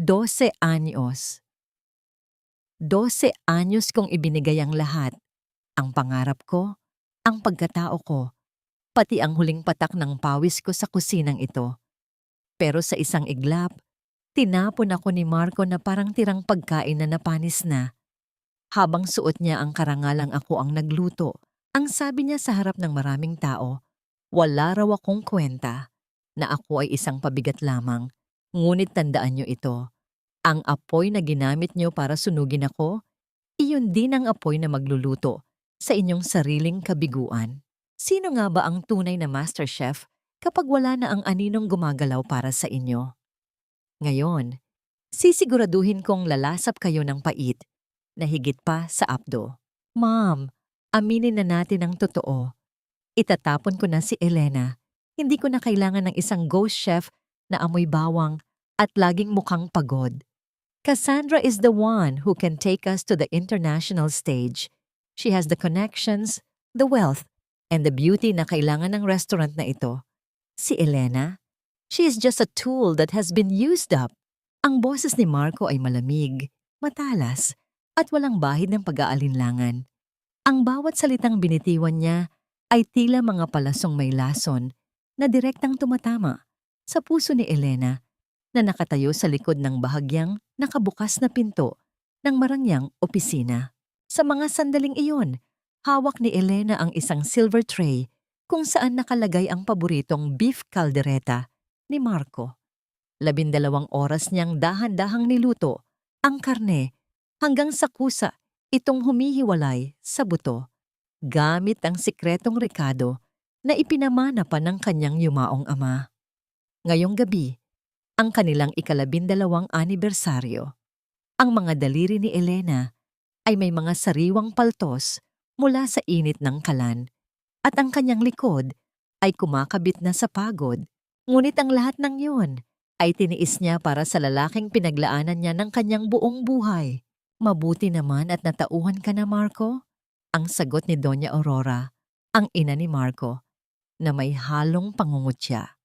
12 anyos. 12 anyos kong ibinigay ang lahat. Ang pangarap ko, ang pagkatao ko, pati ang huling patak ng pawis ko sa kusinang ito. Pero sa isang iglap, tinapon ako ni Marco na parang tirang pagkain na napanis na. Habang suot niya ang karangalang ako ang nagluto, ang sabi niya sa harap ng maraming tao, wala raw akong kwenta, na ako ay isang pabigat lamang. Ngunit tandaan niyo ito, ang apoy na ginamit niyo para sunugin ako, iyon din ang apoy na magluluto sa inyong sariling kabiguan. Sino nga ba ang tunay na master chef kapag wala na ang aninong gumagalaw para sa inyo? Ngayon, sisiguraduhin kong lalasap kayo ng pait na higit pa sa apdo. Ma'am, aminin na natin ang totoo. Itatapon ko na si Elena. Hindi ko na kailangan ng isang ghost chef na amoy bawang at laging mukhang pagod. Cassandra is the one who can take us to the international stage. She has the connections, the wealth, and the beauty na kailangan ng restaurant na ito. Si Elena, she is just a tool that has been used up. Ang boses ni Marco ay malamig, matalas, at walang bahid ng pag-aalinlangan. Ang bawat salitang binitiwan niya ay tila mga palasong may lason na direktang tumatama sa puso ni Elena na nakatayo sa likod ng bahagyang nakabukas na pinto ng marangyang opisina. Sa mga sandaling iyon, hawak ni Elena ang isang silver tray kung saan nakalagay ang paboritong beef caldereta ni Marco. 12 oras niyang dahan-dahang niluto ang karne hanggang sa kusa itong humihiwalay sa buto gamit ang sikretong rekado na ipinamana pa ng kanyang yumaong ama. Ngayong gabi, ang kanilang 12 anibersaryo. Ang mga daliri ni Elena ay may mga sariwang paltos mula sa init ng kalan at ang kanyang likod ay kumakabit na sa pagod. Ngunit ang lahat ng yun ay tiniis niya para sa lalaking pinaglaanan niya ng kanyang buong buhay. Mabuti naman at natauhan ka na, Marco? Ang sagot ni Doña Aurora, ang ina ni Marco, na may halong pangungutya.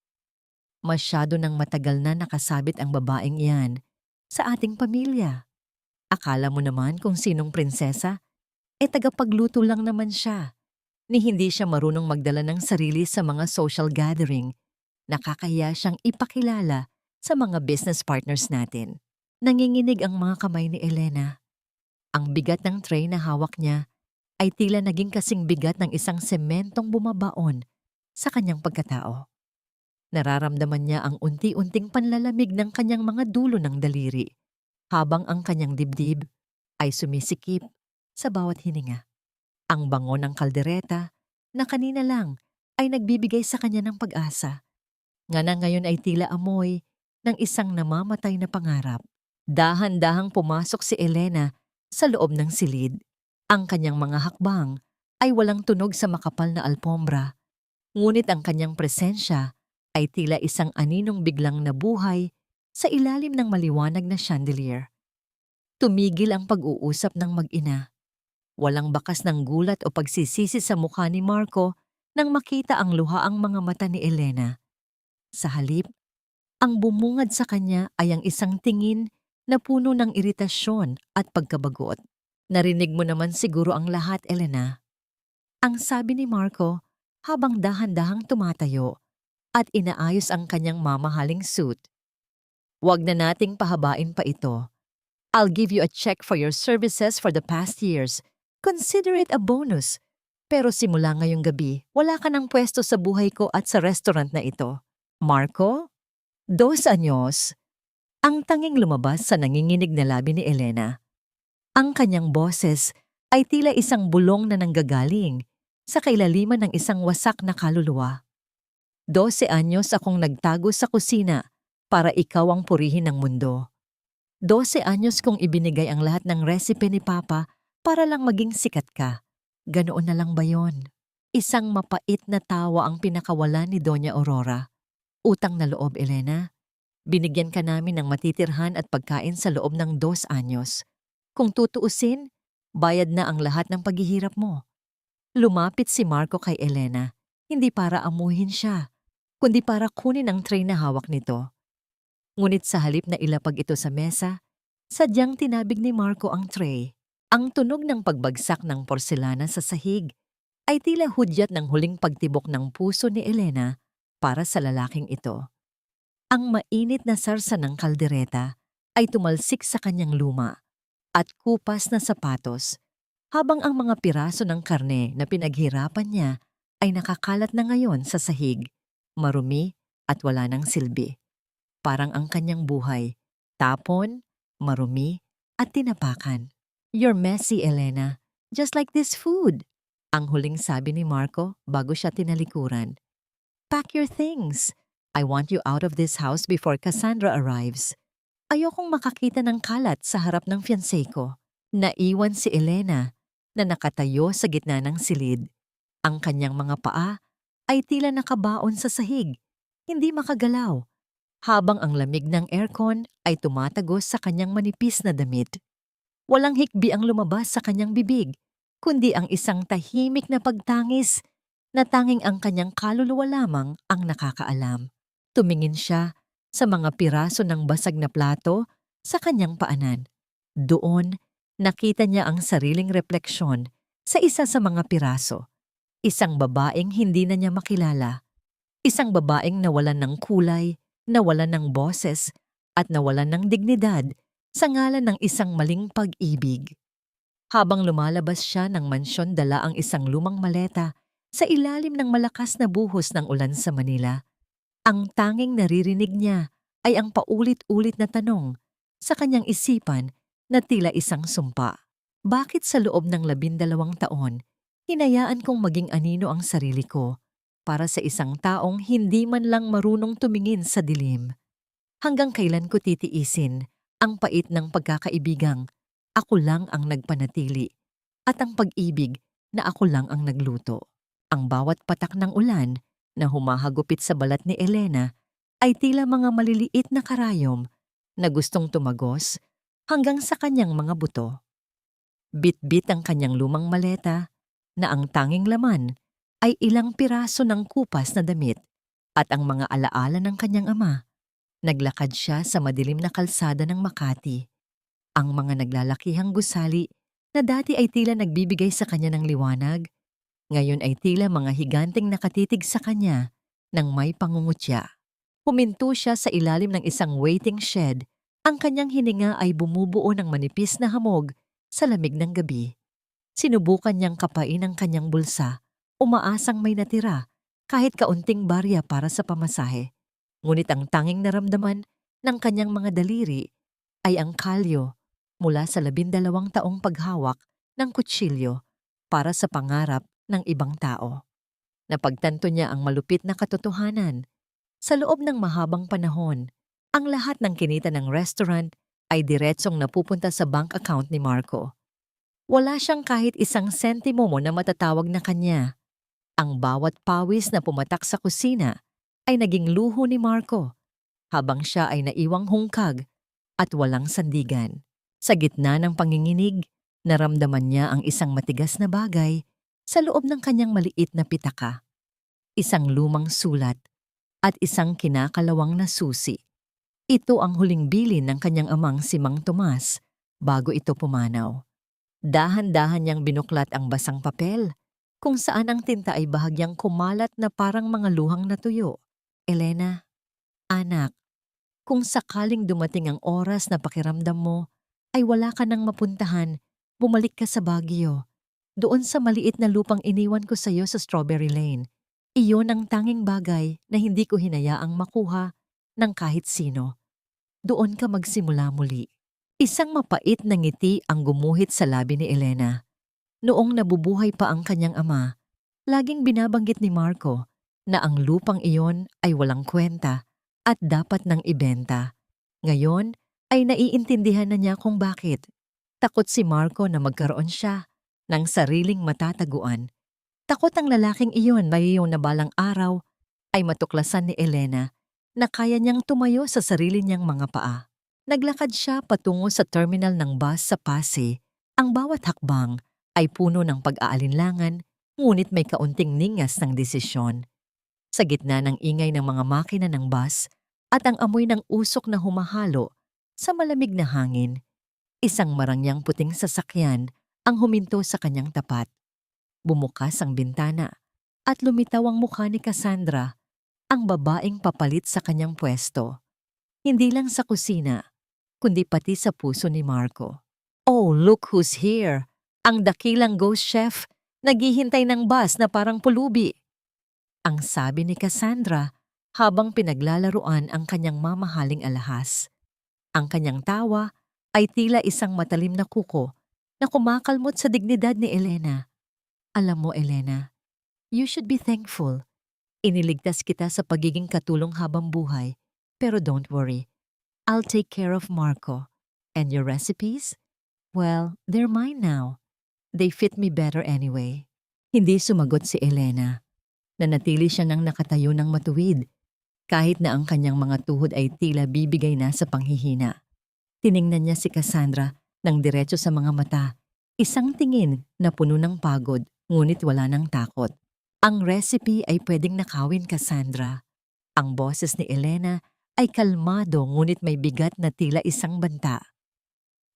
Masyado nang matagal na nakasabit ang babaeng iyan sa ating pamilya. Akala mo naman kung sinong prinsesa? Tagapagluto lang naman siya. Ni hindi siya marunong magdala ng sarili sa mga social gathering. Nakakahiya siyang ipakilala sa mga business partners natin. Nanginginig ang mga kamay ni Elena. Ang bigat ng tray na hawak niya ay tila naging kasing bigat ng isang sementong bumabaon sa kanyang pagkatao. Nararamdaman niya ang unti-unting panlalamig ng kanyang mga dulo ng daliri habang ang kanyang dibdib ay sumisikip sa bawat hininga. Ang bango ng kaldereta na kanina lang ay nagbibigay sa kanya ng pag-asa, nga na ngayon ay tila amoy ng isang namamatay na pangarap. Dahan-dahang pumasok si Elena sa loob ng silid. Ang kanyang mga hakbang ay walang tunog sa makapal na alpombra, ngunit ang kanyang presensya ay tila isang aninong biglang nabuhay sa ilalim ng maliwanag na chandelier. Tumigil ang pag-uusap ng mag-ina. Walang bakas ng gulat o pagsisisi sa mukha ni Marco nang makita ang luhaang mga mata ni Elena. Sa halip, ang bumungad sa kanya ay ang isang tingin na puno ng iritasyon at pagkabagot. Narinig mo naman siguro ang lahat, Elena. Ang sabi ni Marco habang dahan-dahang tumatayo at inaayos ang kanyang mamahaling suit. Huwag na nating pahabain pa ito. I'll give you a check for your services for the past years. Consider it a bonus. Pero simula ngayong gabi, wala ka ng pwesto sa buhay ko at sa restaurant na ito. Marco? 2 anyos. Ang tanging lumabas sa nanginginig na labi ni Elena. Ang kanyang boses ay tila isang bulong na nanggagaling sa kailaliman ng isang wasak na kaluluwa. 12 anyos akong nagtago sa kusina para ikaw ang purihin ng mundo. 12 anyos kong ibinigay ang lahat ng resipe ni Papa para lang maging sikat ka. Ganoon na lang ba yon? Isang mapait na tawa ang pinakawalan ni Doña Aurora. Utang na loob, Elena. Binigyan ka namin ng matitirhan at pagkain sa loob ng 2 anyos. Kung tutuusin, bayad na ang lahat ng paghihirap mo. Lumapit si Marco kay Elena, hindi para amuhin siya, kundi para kunin ang tray na hawak nito. Ngunit sa halip na ilapag ito sa mesa, sadyang tinabig ni Marco ang tray. Ang tunog ng pagbagsak ng porselana sa sahig ay tila hudyat ng huling pagtibok ng puso ni Elena para sa lalaking ito. Ang mainit na sarsa ng kaldereta ay tumalsik sa kanyang luma at kupas na sapatos, habang ang mga piraso ng karne na pinaghirapan niya ay nakakalat na ngayon sa sahig, marumi at wala ng silbi. Parang ang kanyang buhay, tapon, marumi at tinapakan. "You're messy, Elena. Just like this food," ang huling sabi ni Marco bago siya tinalikuran. "Pack your things. I want you out of this house before Cassandra arrives." Ayokong makakita ng kalat sa harap ng fiancé ko. Naiwan si Elena na nakatayo sa gitna ng silid. Ang kanyang mga paa ay tila nakabaon sa sahig, hindi makagalaw, habang ang lamig ng aircon ay tumatagos sa kanyang manipis na damit. Walang hikbi ang lumabas sa kanyang bibig, kundi ang isang tahimik na pagtangis na tanging ang kanyang kaluluwa lamang ang nakakaalam. Tumingin siya sa mga piraso ng basag na plato sa kanyang paanan. Doon, nakita niya ang sariling refleksyon sa isa sa mga piraso. Isang babaeng hindi na niya makilala. Isang babaeng nawalan ng kulay, nawalan ng boses, at nawalan ng dignidad sa ngalan ng isang maling pag-ibig. Habang lumalabas siya ng mansyon, dala ang isang lumang maleta sa ilalim ng malakas na buhos ng ulan sa Manila. Ang tanging naririnig niya ay ang paulit-ulit na tanong sa kanyang isipan na tila isang sumpa. Bakit sa loob ng 12 taon, hinayaan kong maging anino ang sarili ko para sa isang taong hindi man lang marunong tumingin sa dilim? Hanggang kailan ko titiisin ang pait ng pagkakaibigang ako lang ang nagpanatili at ang pag-ibig na ako lang ang nagluto? Ang bawat patak ng ulan na humahagupit sa balat ni Elena ay tila mga maliliit na karayom na gustong tumagos hanggang sa kanyang mga buto. Bit-bit ang kanyang lumang maleta na ang tanging laman ay ilang piraso ng kupas na damit at ang mga alaala ng kanyang ama. Naglakad siya sa madilim na kalsada ng Makati. Ang mga naglalakihang gusali na dati ay tila nagbibigay sa kanya ng liwanag, ngayon ay tila mga higanteng nakatitig sa kanya nang may pangungutya. Huminto siya sa ilalim ng isang waiting shed. Ang kanyang hininga ay bumubuo ng manipis na hamog sa lamig ng gabi. Sinubukan niyang kapain ang kanyang bulsa, umaasang may natira kahit kaunting barya para sa pamasahe. Ngunit ang tanging naramdaman ng kanyang mga daliri ay ang kalyo mula sa 12 taong paghawak ng kutsilyo para sa pangarap ng ibang tao. Napagtanto niya ang malupit na katotohanan. Sa loob ng mahabang panahon, ang lahat ng kinita ng restaurant ay diretsong napupunta sa bank account ni Marco. Wala siyang kahit isang sentimo mo na matatawag na kanya. Ang bawat pawis na pumatak sa kusina ay naging luho ni Marco, habang siya ay naiwang hungkag at walang sandigan. Sa gitna ng panginginig, naramdaman niya ang isang matigas na bagay sa loob ng kanyang maliit na pitaka. Isang lumang sulat at isang kinakalawang na susi. Ito ang huling bilin ng kanyang amang si Mang Tomas bago ito pumanaw. Dahan-dahan niyang binuklat ang basang papel, kung saan ang tinta ay bahagyang kumalat na parang mga luhang natuyo. "Elena, anak, kung sakaling dumating ang oras na pakiramdam mo ay wala ka nang mapuntahan, bumalik ka sa Baguio. Doon sa maliit na lupang iniwan ko sa iyo sa Strawberry Lane. Iyon ang tanging bagay na hindi ko hinayaang makuha ng kahit sino. Doon ka magsimula muli." Isang mapait na ngiti ang gumuhit sa labi ni Elena. Noong nabubuhay pa ang kanyang ama, laging binabanggit ni Marco na ang lupang iyon ay walang kwenta at dapat nang ibenta. Ngayon ay naiintindihan na niya kung bakit. Takot si Marco na magkaroon siya ng sariling matataguan. Takot ang lalaking iyon mayroong na balang araw ay matuklasan ni Elena na kaya niyang tumayo sa sarili niyang mga paa. Naglakad siya patungo sa terminal ng bus sa Pasay. Ang bawat hakbang ay puno ng pag-aalinlangan, ngunit may kaunting ningas ng desisyon. Sa gitna ng ingay ng mga makina ng bus, at ang amoy ng usok na humahalo sa malamig na hangin. Isang marangyang puting sasakyan ang huminto sa kanyang tapat. Bumukas ang bintana at lumitaw ang mukha ni Cassandra, ang babaeng papalit sa kanyang pwesto. Hindi lang sa kusina, kundi pati sa puso ni Marco. "Oh, look who's here! Ang dakilang ghost chef, naghihintay ng bus na parang pulubi." Ang sabi ni Cassandra habang pinaglalaruan ang kanyang mamahaling alahas. Ang kanyang tawa ay tila isang matalim na kuko na kumakalmot sa dignidad ni Elena. "Alam mo, Elena, you should be thankful. Iniligtas kita sa pagiging katulong habang buhay. Pero don't worry, I'll take care of Marco. And your recipes? Well, they're mine now. They fit me better anyway." Hindi sumagot si Elena. Nanatili siya nang nakatayo ng matuwid, kahit na ang kanyang mga tuhod ay tila bibigay na sa panghihina. Tiningnan niya si Cassandra ng diretso sa mga mata, isang tingin na puno ng pagod ngunit wala ng takot. "Ang recipe ay pwedeng nakawin, Cassandra." Ang boses ni Elena ay kalmado ngunit may bigat na tila isang banta.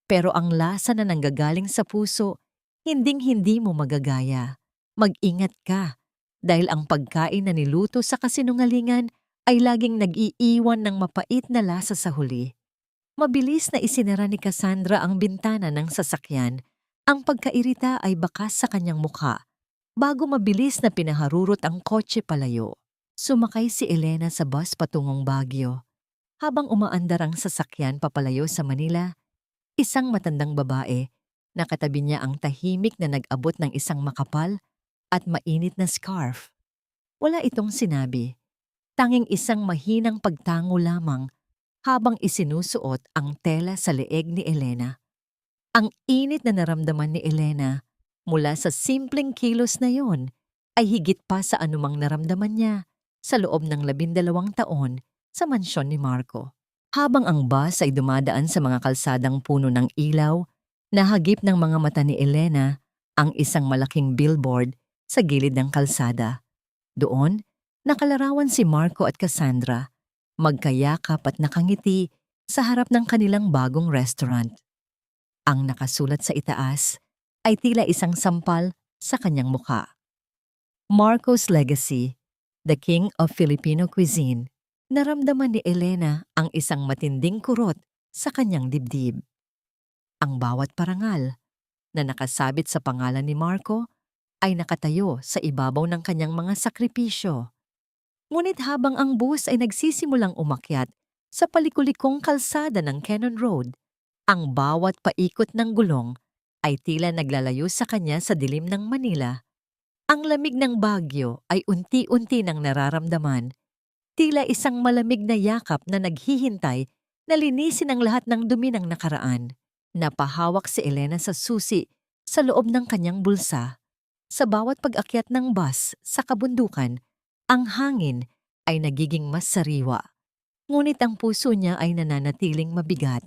"Pero ang lasa na nanggagaling sa puso, hinding-hindi mo magagaya. Mag-ingat ka, dahil ang pagkain na niluto sa kasinungalingan ay laging nag-iiwan ng mapait na lasa sa huli." Mabilis na isinara ni Cassandra ang bintana ng sasakyan. Ang pagkairita ay bakas sa kanyang mukha, bago mabilis na pinaharurot ang kotse palayo. Sumakay si Elena sa bus patungong Baguio. Habang umaandar ang sasakyan papalayo sa Manila, isang matandang babae, nakatabi niya ang tahimik na nag-abot ng isang makapal at mainit na scarf. Wala itong sinabi, tanging isang mahinang pagtango lamang habang isinusuot ang tela sa leeg ni Elena. Ang init na naramdaman ni Elena mula sa simpleng kilos na yon ay higit pa sa anumang naramdaman niya sa loob ng 12 taon sa mansyon ni Marco. Habang ang bus ay dumadaan sa mga kalsadang puno ng ilaw, nahagip ng mga mata ni Elena ang isang malaking billboard sa gilid ng kalsada. Doon, nakalarawan si Marco at Cassandra, magkayakap at nakangiti sa harap ng kanilang bagong restaurant. Ang nakasulat sa itaas ay tila isang sampal sa kanyang mukha. "Marco's Legacy, the King of Filipino Cuisine." Naramdaman ni Elena ang isang matinding kurot sa kanyang dibdib. Ang bawat parangal na nakasabit sa pangalan ni Marco ay nakatayo sa ibabaw ng kanyang mga sakripisyo. Ngunit habang ang bus ay nagsisimulang umakyat sa palikulikong kalsada ng Cannon Road, ang bawat paikot ng gulong ay tila naglalayo sa kanya sa dilim ng Manila. Ang lamig ng Baguio ay unti-unti nang nararamdaman, tila isang malamig na yakap na naghihintay na linisin ang lahat ng dumi ng nakaraan. Napahawak si Elena sa susi sa loob ng kanyang bulsa. Sa bawat pag-akyat ng bus sa kabundukan, ang hangin ay nagiging mas sariwa. Ngunit ang puso niya ay nananatiling mabigat.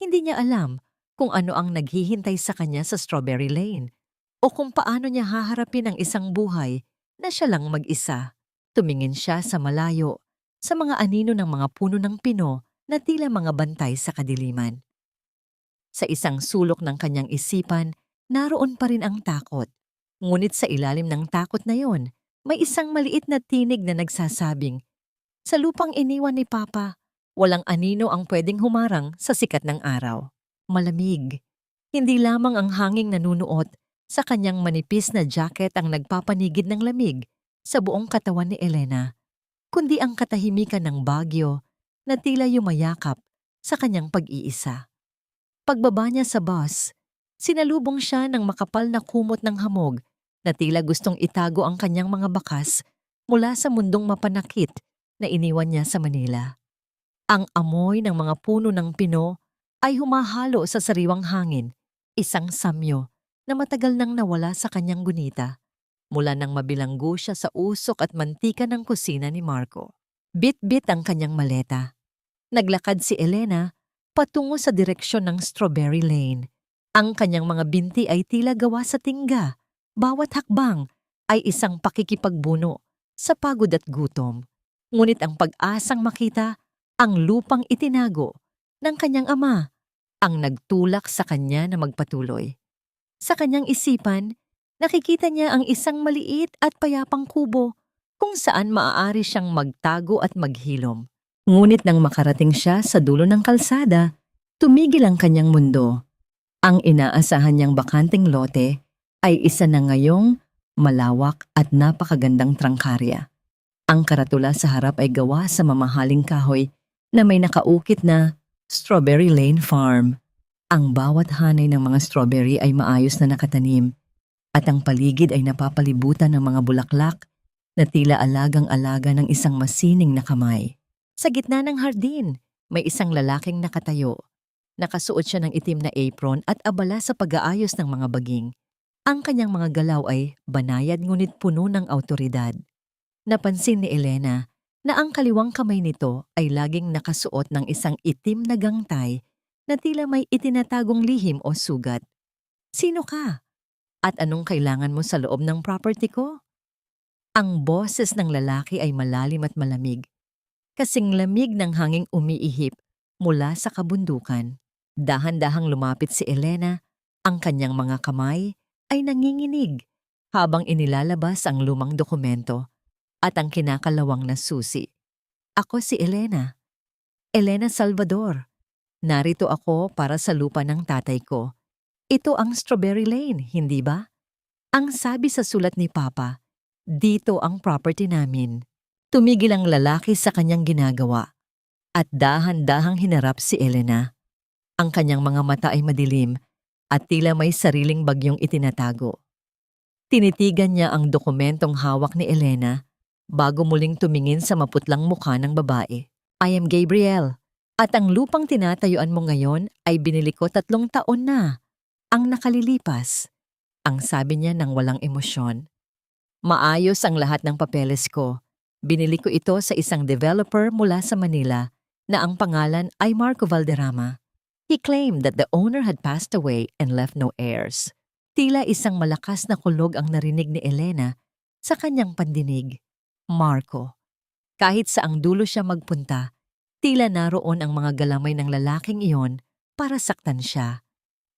Hindi niya alam kung ano ang naghihintay sa kanya sa Strawberry Lane o kung paano niya haharapin ang isang buhay na siya lang mag-isa. Tumingin siya sa malayo, sa mga anino ng mga puno ng pino na tila mga bantay sa kadiliman. Sa isang sulok ng kanyang isipan, naroon pa rin ang takot. Ngunit sa ilalim ng takot na yon, may isang maliit na tinig na nagsasabing, "Sa lupang iniwan ni Papa, walang anino ang pwedeng humarang sa sikat ng araw." Malamig. Hindi lamang ang hanging nanunuot sa kanyang manipis na jacket ang nagpapanigid ng lamig sa buong katawan ni Elena, kundi ang katahimikan ng Baguio na tila yumayakap sa kanyang pag-iisa. Pagbaba niya sa bus, sinalubong siya ng makapal na kumot ng hamog na tila gustong itago ang kanyang mga bakas mula sa mundong mapanakit na iniwan niya sa Manila. Ang amoy ng mga puno ng pino ay humahalo sa sariwang hangin, isang samyo na matagal nang nawala sa kanyang gunita, mula nang mabilanggo siya sa usok at mantika ng kusina ni Marco. Bit-bit ang kanyang maleta. Naglakad si Elena patungo sa direksyon ng Strawberry Lane. Ang kanyang mga binti ay tila gawa sa tingga. Bawat hakbang ay isang pakikipagbuno sa pagod at gutom. Ngunit ang pag-asang makita Ang lupang itinago ng kanyang ama ang nagtulak sa kanya na magpatuloy. Sa kanyang isipan, nakikita niya ang isang maliit at payapang kubo kung saan maaari siyang magtago at maghilom. Ngunit nang makarating siya sa dulo ng kalsada, tumigil ang kanyang mundo. Ang inaasahan niyang bakanteng lote ay isa na ngayong malawak at napakagandang trangkarya. Ang karatula sa harap ay gawa sa mamahaling kahoy na may nakaukit na Strawberry Lane Farm. Ang bawat hanay ng mga strawberry ay maayos na nakatanim at ang paligid ay napapalibutan ng mga bulaklak na tila alagang-alaga ng isang masining na kamay. Sa gitna ng hardin, may isang lalaking nakatayo. Nakasuot siya ng itim na apron at abala sa pag-aayos ng mga baging. Ang kanyang mga galaw ay banayad ngunit puno ng awtoridad. Napansin ni Elena na ang kaliwang kamay nito ay laging nakasuot ng isang itim na gangtay na tila may itinatagong lihim o sugat. Sino ka? At anong kailangan mo sa loob ng property ko? Ang boses ng lalaki ay malalim at malamig, kasing lamig ng hanging umiihip mula sa kabundukan. Dahan-dahang lumapit si Elena, ang kanyang mga kamay ay nanginginig habang inilalabas ang lumang dokumento at ang kinakalawang na susi. Ako si Elena. Elena Salvador. Narito ako para sa lupa ng tatay ko. Ito ang Strawberry Lane, hindi ba? Ang sabi sa sulat ni Papa, dito ang property namin. Tumigil ang lalaki sa kanyang ginagawa at dahan-dahang hinarap si Elena. Ang kanyang mga mata ay madilim at tila may sariling bagyong itinatago. Tinitigan niya ang dokumentong hawak ni Elena bago muling tumingin sa maputlang mukha ng babae. I am Gabriel, at ang lupang tinatayuan mo ngayon ay binili ko 3 taon na. Ang nakalilipas, ang sabi niya ng walang emosyon. Maayos ang lahat ng papeles ko. Binili ko ito sa isang developer mula sa Manila na ang pangalan ay Marco Valderrama. He claimed that the owner had passed away and left no heirs. Tila isang malakas na kulog ang narinig ni Elena sa kanyang pandinig. Marco. Kahit saang dulo siya magpunta, tila naroon ang mga galamay ng lalaking iyon para saktan siya.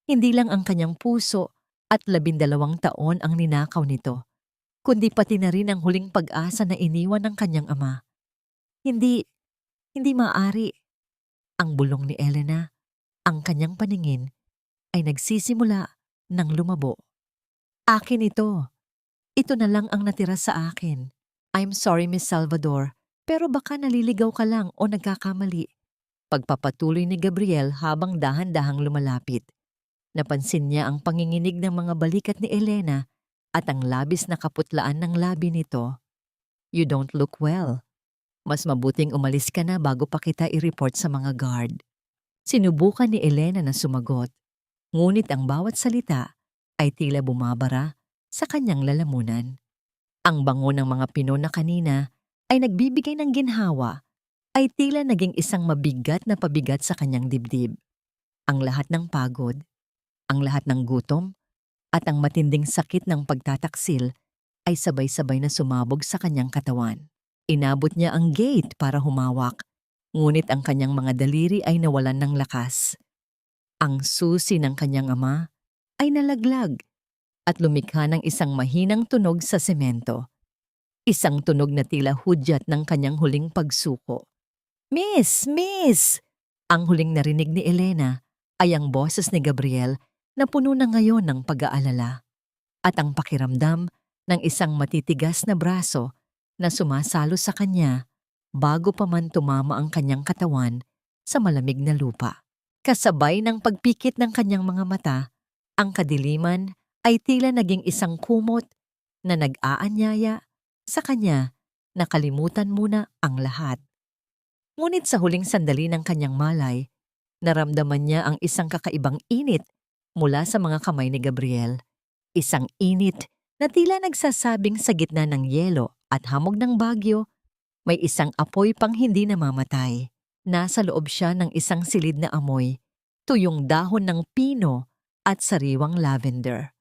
Hindi lang ang kanyang puso at 12 taon ang ninakaw nito, kundi pati na rin ang huling pag-asa na iniwan ng kanyang ama. Hindi maaari. Ang bulong ni Elena, ang kanyang paningin, ay nagsisimula ng lumabo. Akin ito. Ito na lang ang natira sa akin. I'm sorry, Miss Salvador, pero baka naliligaw ka lang o nagkakamali. Pagpapatuloy ni Gabriel habang dahan-dahang lumalapit. Napansin niya ang panginginig ng mga balikat ni Elena at ang labis na kaputlaan ng labi nito. You don't look well. Mas mabuting umalis ka na bago pa kita i-report sa mga guard. Sinubukan ni Elena na sumagot, ngunit ang bawat salita ay tila bumabara sa kanyang lalamunan. Ang bango ng mga pino na kanina ay nagbibigay ng ginhawa ay tila naging isang mabigat na pabigat sa kanyang dibdib. Ang lahat ng pagod, ang lahat ng gutom, at ang matinding sakit ng pagtataksil ay sabay-sabay na sumabog sa kanyang katawan. Inabot niya ang gate para humawak, ngunit ang kanyang mga daliri ay nawalan ng lakas. Ang susi ng kanyang ama ay nalaglag at lumikha ng isang mahinang tunog sa semento. Isang tunog na tila hudyat ng kanyang huling pagsuko. Miss! Miss! Ang huling narinig ni Elena ay ang boses ni Gabriel na puno na ngayon ng pag-aalala at ang pakiramdam ng isang matitigas na braso na sumasalo sa kanya bago pa man tumama ang kanyang katawan sa malamig na lupa. Kasabay ng pagpikit ng kanyang mga mata, ang kadiliman ay tila naging isang kumot na nag-aanyaya sa kanya na kalimutan muna ang lahat. Ngunit sa huling sandali ng kanyang malay, naramdaman niya ang isang kakaibang init mula sa mga kamay ni Gabriel. Isang init na tila nagsasabing sa gitna ng yelo at hamog ng bagyo, may isang apoy pang hindi namamatay. Nasa loob siya ng isang silid na amoy, tuyong dahon ng pino at sariwang lavender.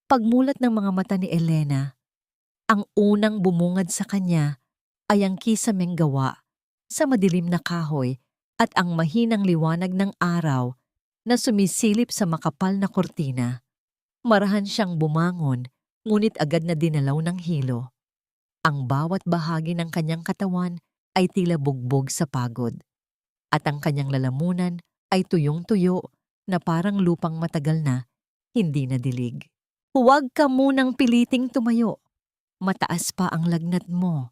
Pagmulat ng mga mata ni Elena, ang unang bumungad sa kanya ay ang kisameng gawa sa madilim na kahoy at ang mahinang liwanag ng araw na sumisilip sa makapal na kortina. Marahan siyang bumangon, ngunit agad na dinalaw ng hilo. Ang bawat bahagi ng kanyang katawan ay tila bugbog sa pagod, at ang kanyang lalamunan ay tuyong-tuyo na parang lupang matagal na hindi nadilig. Huwag ka munang piliting tumayo. Mataas pa ang lagnat mo.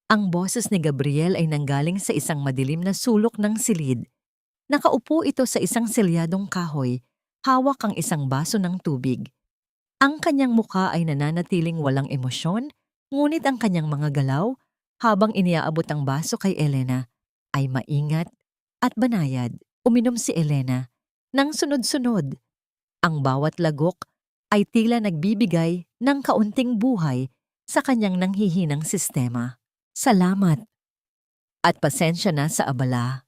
Ang boses ni Gabriel ay nanggaling sa isang madilim na sulok ng silid. Nakaupo ito sa isang selyadong kahoy, hawak ang isang baso ng tubig. Ang kanyang mukha ay nananatiling walang emosyon, ngunit ang kanyang mga galaw, habang iniaabot ang baso kay Elena, ay maingat at banayad. Uminom si Elena nang sunod-sunod. Ang bawat lagok ay tila nagbibigay ng kaunting buhay sa kanyang nanghihinang sistema. Salamat. At pasensya na sa abala.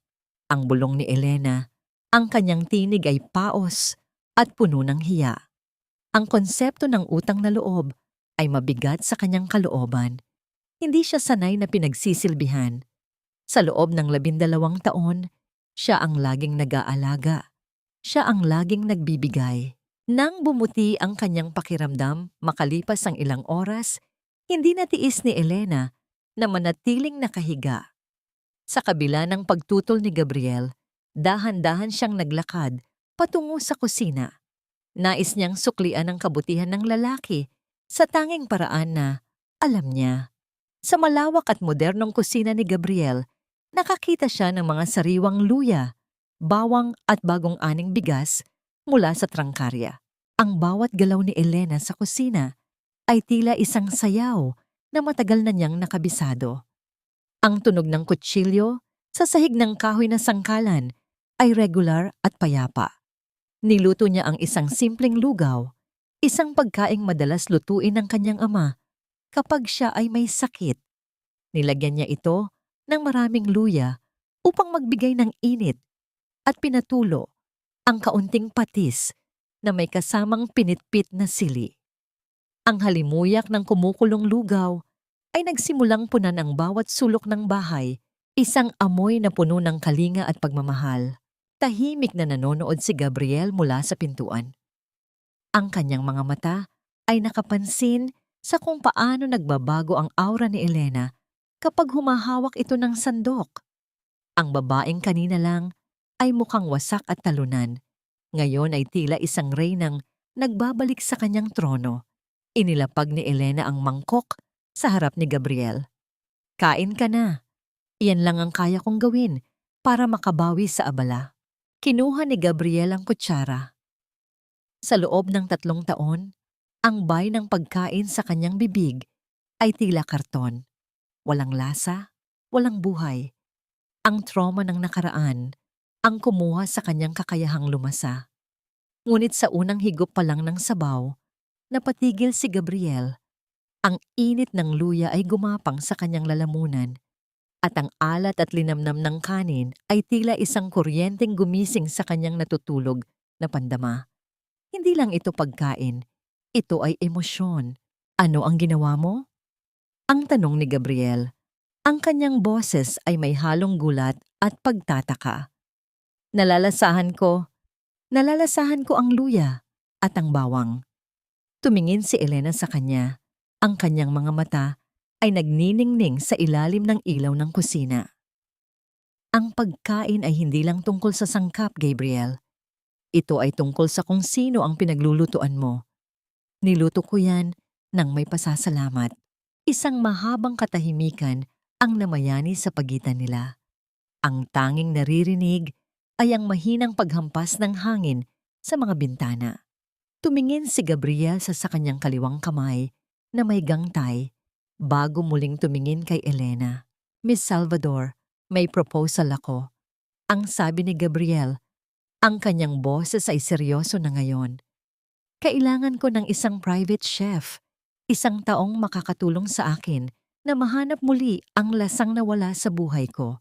Ang bulong ni Elena, ang kanyang tinig ay paos at puno ng hiya. Ang konsepto ng utang na loob ay mabigat sa kanyang kalooban. Hindi siya sanay na pinagsisilbihan. Sa loob ng 12 taon, siya ang laging nag-aalaga. Siya ang laging nagbibigay. Nang bumuti ang kanyang pakiramdam makalipas ang ilang oras, hindi natiis ni Elena na manatiling nakahiga. Sa kabila ng pagtutol ni Gabriel, dahan-dahan siyang naglakad patungo sa kusina. Nais niyang suklian ang kabutihan ng lalaki sa tanging paraan na alam niya. Sa malawak at modernong kusina ni Gabriel, nakakita siya ng mga sariwang luya, bawang at bagong aning bigas mula sa trangkarya. Ang bawat galaw ni Elena sa kusina ay tila isang sayaw na matagal na niyang nakabisado. Ang tunog ng kutsilyo sa sahig ng kahoy na sangkalan ay regular at payapa. Niluto niya ang isang simpleng lugaw, isang pagkaing madalas lutuin ng kanyang ama kapag siya ay may sakit. Nilagyan niya ito ng maraming luya upang magbigay ng init at pinatulo ang kaunting patis na may kasamang pinitpit na sili. Ang halimuyak ng kumukulong lugaw ay nagsimulang punan ang bawat sulok ng bahay, isang amoy na puno ng kalinga at pagmamahal. Tahimik na nanonood si Gabriel mula sa pintuan. Ang kanyang mga mata ay nakapansin sa kung paano nagbabago ang aura ni Elena kapag humahawak ito ng sandok. Ang babaeng kanina lang ay mukhang wasak at talunan. Ngayon ay tila isang reynang nagbabalik sa kanyang trono. Inilapag ni Elena ang mangkok sa harap ni Gabriel. Kain ka na. Iyan lang ang kaya kong gawin para makabawi sa abala. Kinuha ni Gabriel ang kutsara. Sa loob ng 3 taon, ang bay ng pagkain sa kanyang bibig ay tila karton. Walang lasa, walang buhay. Ang trauma ng nakaraan ang kumuha sa kanyang kakayahang lumasa. Ngunit sa unang higop pa lang ng sabaw, napatigil si Gabriel. Ang init ng luya ay gumapang sa kanyang lalamunan at ang alat at linamnam ng kanin ay tila isang kuryenteng gumising sa kanyang natutulog na pandama. Hindi lang ito pagkain, ito ay emosyon. Ano ang ginawa mo? Ang tanong ni Gabriel. Ang kanyang boses ay may halong gulat at pagtataka. Nalalasahan ko ang luya at ang bawang. Tumingin si Elena sa kanya. Ang kanyang mga mata ay nagniningning sa ilalim ng ilaw ng kusina. Ang pagkain ay hindi lang tungkol sa sangkap, Gabriel. Ito ay tungkol sa kung sino ang pinaglulutuan mo. Niluto ko yan nang may pasasalamat. Isang mahabang katahimikan ang namayani sa pagitan nila. Ang tanging naririnig ay ang mahinang paghampas ng hangin sa mga bintana. Tumingin si Gabriel sa kanyang kaliwang kamay na may gangtay bago muling tumingin kay Elena. Miss Salvador, may proposal ako. Ang sabi ni Gabriel, ang kanyang boses ay seryoso na ngayon. Kailangan ko ng isang private chef, isang taong makakatulong sa akin na mahanap muli ang lasang nawala sa buhay ko.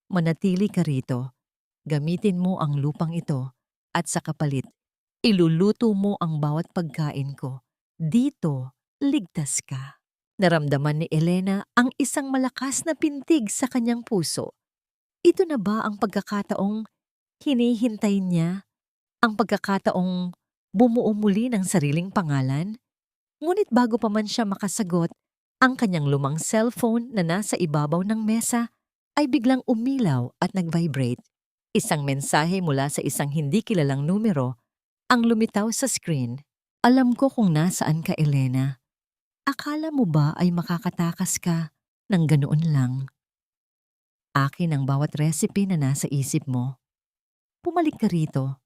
Manatili ka rito. Gamitin mo ang lupang ito at sa kapalit, iluluto mo ang bawat pagkain ko. Dito, ligtas ka. Naramdaman ni Elena ang isang malakas na pintig sa kanyang puso. Ito na ba ang pagkakataong hinihintay niya? Ang pagkakataong bumuo muli ng sariling pangalan? Ngunit bago pa man siya makasagot, ang kanyang lumang cellphone na nasa ibabaw ng mesa ay biglang umilaw at nag-vibrate. Isang mensahe mula sa isang hindi kilalang numero ang lumitaw sa screen. Alam ko kung nasaan ka, Elena. Akala mo ba ay makakatakas ka ng ganoon lang? Akin ang bawat recipe na nasa isip mo. Pumalik ka rito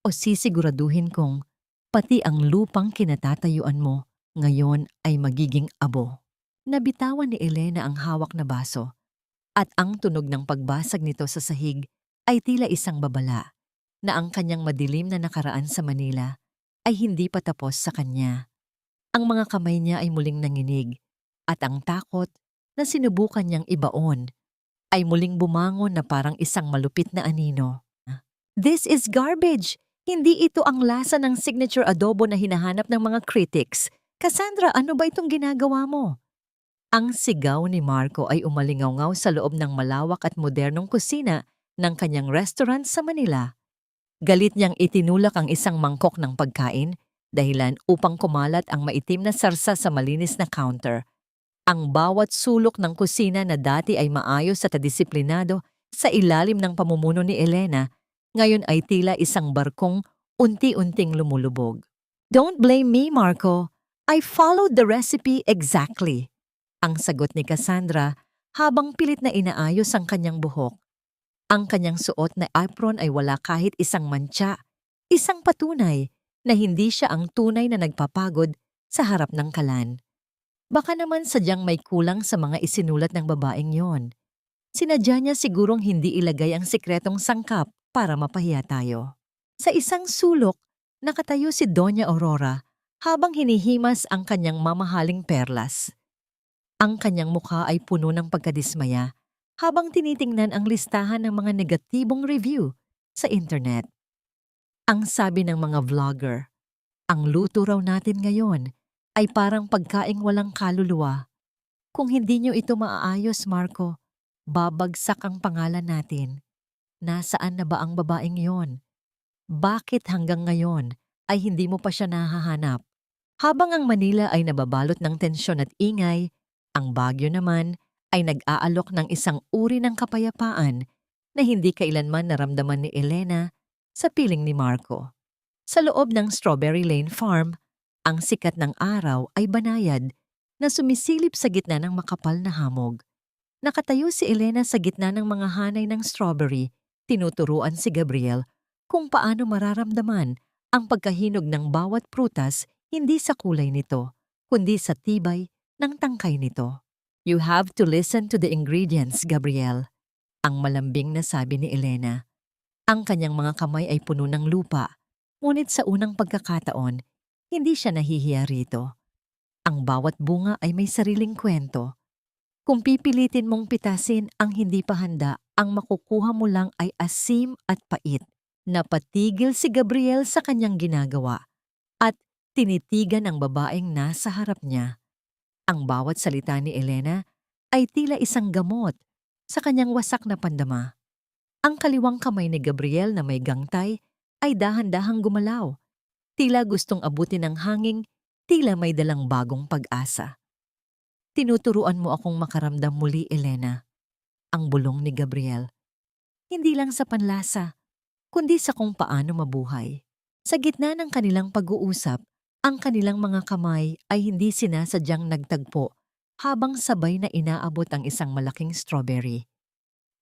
o sisiguraduhin kong pati ang lupang kinatatayuan mo ngayon ay magiging abo. Nabitawan ni Elena ang hawak na baso at ang tunog ng pagbasag nito sa sahig ay tila isang babala na ang kanyang madilim na nakaraan sa Manila ay hindi pa tapos sa kanya. Ang mga kamay niya ay muling nanginig at ang takot na sinubukan niyang ibaon ay muling bumangon na parang isang malupit na anino. This is garbage! Hindi ito ang lasa ng signature adobo na hinahanap ng mga critics. Cassandra, ano ba itong ginagawa mo? Ang sigaw ni Marco ay umalingaw sa loob ng malawak at modernong kusina ng kanyang restaurant sa Manila. Galit niyang itinulak ang isang mangkok ng pagkain, dahilan upang kumalat ang maitim na sarsa sa malinis na counter. Ang bawat sulok ng kusina na dati ay maayos at disiplinado sa ilalim ng pamumuno ni Elena, ngayon ay tila isang barkong unti-unting lumulubog. Don't blame me, Marco. I followed the recipe exactly. Ang sagot ni Cassandra habang pilit na inaayos ang kanyang buhok. Ang kanyang suot na apron ay wala kahit isang mantsa, isang patunay na hindi siya ang tunay na nagpapagod sa harap ng kalan. Baka naman sadyang may kulang sa mga isinulat ng babaeng yon. Sinadya niya sigurong hindi ilagay ang sikretong sangkap para mapahiya tayo. Sa isang sulok, nakatayo si Doña Aurora habang hinihimas ang kanyang mamahaling perlas. Ang kanyang mukha ay puno ng pagkadismaya habang tinitingnan ang listahan ng mga negatibong review sa internet. Ang sabi ng mga vlogger, ang luto raw natin ngayon ay parang pagkaing walang kaluluwa. Kung hindi nyo ito maaayos, Marco, babagsak ang pangalan natin. Nasaan na ba ang babaeng yon? Bakit hanggang ngayon ay hindi mo pa siya nahahanap? Habang ang Manila ay nababalot ng tensyon at ingay, ang Baguio naman ay nag-aalok ng isang uri ng kapayapaan na hindi kailanman naramdaman ni Elena sa piling ni Marco. Sa loob ng Strawberry Lane Farm, ang sikat ng araw ay banayad na sumisilip sa gitna ng makapal na hamog. Nakatayo si Elena sa gitna ng mga hanay ng strawberry, tinuturuan si Gabriel kung paano mararamdaman ang pagkahinog ng bawat prutas hindi sa kulay nito, kundi sa tibay ng tangkay nito. You have to listen to the ingredients, Gabriel, ang malambing na sabi ni Elena. Ang kanyang mga kamay ay puno ng lupa, ngunit sa unang pagkakataon, hindi siya nahihiya rito. Ang bawat bunga ay may sariling kwento. Kung pipilitin mong pitasin ang hindi pa handa, ang makukuha mo lang ay asim at pait. Napatigil si Gabriel sa kanyang ginagawa at tinitigan ang babaeng nasa harap niya. Ang bawat salita ni Elena ay tila isang gamot sa kanyang wasak na pandama. Ang kaliwang kamay ni Gabriel na may gangtay ay dahan-dahang gumalaw. Tila gustong abutin ng hanging, tila may dalang bagong pag-asa. Tinuturuan mo akong makaramdam muli, Elena. Ang bulong ni Gabriel. Hindi lang sa panlasa, kundi sa kung paano mabuhay. Sa gitna ng kanilang pag-uusap, ang kanilang mga kamay ay hindi sinasadyang nagtagpo habang sabay na inaabot ang isang malaking strawberry.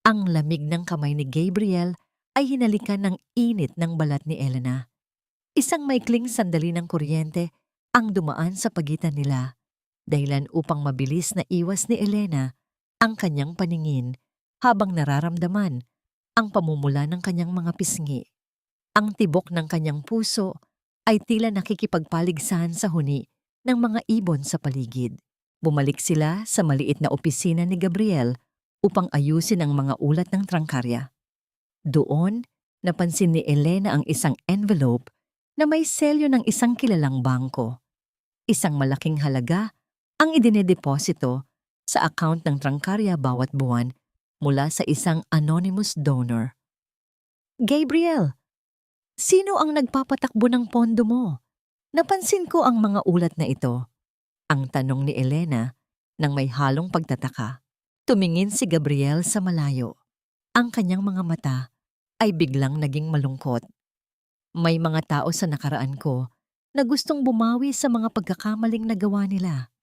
Ang lamig ng kamay ni Gabriel ay hinalikan ng init ng balat ni Elena. Isang maikling sandali ng kuryente ang dumaan sa pagitan nila, dahilan upang mabilis na iwas ni Elena ang kanyang paningin habang nararamdaman ang pamumula ng kanyang mga pisngi. Ang tibok ng kanyang puso ay tila nakikipagpaligsahan sa huni ng mga ibon sa paligid. Bumalik sila sa maliit na opisina ni Gabriel upang ayusin ang mga ulat ng trangkarya. Doon, napansin ni Elena ang isang envelope na may selyo ng isang kilalang bangko. Isang malaking halaga ang idinideposito sa account ng trangkarya bawat buwan mula sa isang anonymous donor. Gabriel, sino ang nagpapatakbo ng pondo mo? Napansin ko ang mga ulat na ito. Ang tanong ni Elena nang may halong pagtataka. Tumingin si Gabriel sa malayo. Ang kanyang mga mata ay biglang naging malungkot. May mga tao sa nakaraan ko na gustong bumawi sa mga pagkakamaling nagawa nila.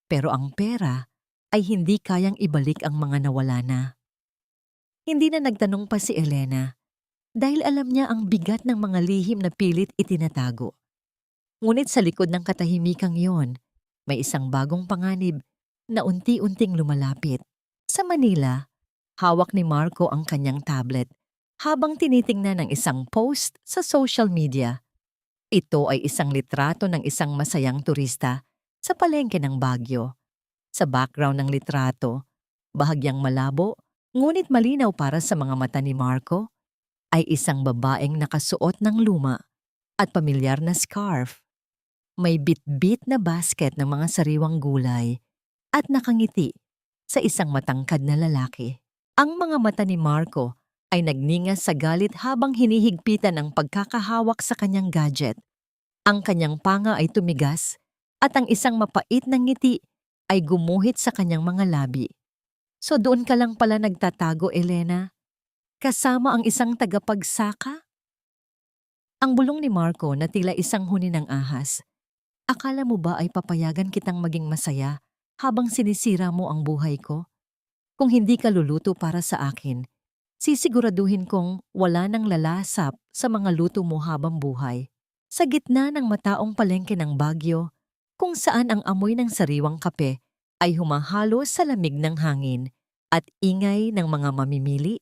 Pero ang pera ay hindi kayang ibalik ang mga nawala na. Hindi na nagtanong pa si Elena dahil alam niya ang bigat ng mga lihim na pilit itinatago. Ngunit sa likod ng katahimikang yon, may isang bagong panganib na unti-unting lumalapit. Sa Manila, hawak ni Marco ang kanyang tablet habang tinitingnan ang isang post sa social media. Ito ay isang litrato ng isang masayang turista sa palengke ng Baguio. Sa background ng litrato, bahagyang malabo ngunit malinaw para sa mga mata ni Marco, ay isang babaeng nakasuot ng luma at pamilyar na scarf. May bit-bit na basket ng mga sariwang gulay at nakangiti sa isang matangkad na lalaki. Ang mga mata ni Marco ay nagningas sa galit habang hinihigpitan ang pagkakahawak sa kanyang gadget. Ang kanyang panga ay tumigas at ang isang mapait na ngiti ay gumuhit sa kanyang mga labi. So doon ka lang pala nagtatago, Elena? Kasama ang isang tagapagsaka? Ang bulong ni Marco na tila isang huni ng ahas. Akala mo ba ay papayagan kitang maging masaya habang sinisira mo ang buhay ko? Kung hindi ka luluto para sa akin, sisiguraduhin kong wala nang lalasap sa mga luto mo habang buhay. Sa gitna ng mataong palengke ng Baguio, kung saan ang amoy ng sariwang kape ay humahalo sa lamig ng hangin at ingay ng mga mamimili,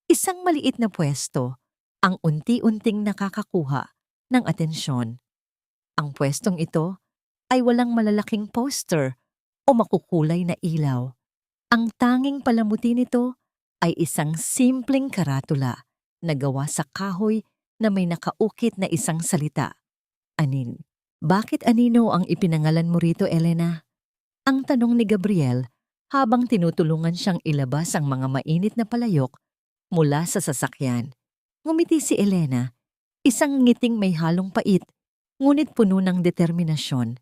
isang maliit na pwesto ang unti-unting nakakakuha ng atensyon. Ang pwestong ito ay walang malalaking poster o makukulay na ilaw. Ang tanging palamuti nito ay isang simpleng karatula na gawa sa kahoy na may nakaukit na isang salita. Anin. Bakit anino ang ipinangalan mo rito, Elena? Ang tanong ni Gabriel habang tinutulungan siyang ilabas ang mga mainit na palayok mula sa sasakyan. Ngumiti si Elena, isang ngiting may halong pait, ngunit puno ng determinasyon.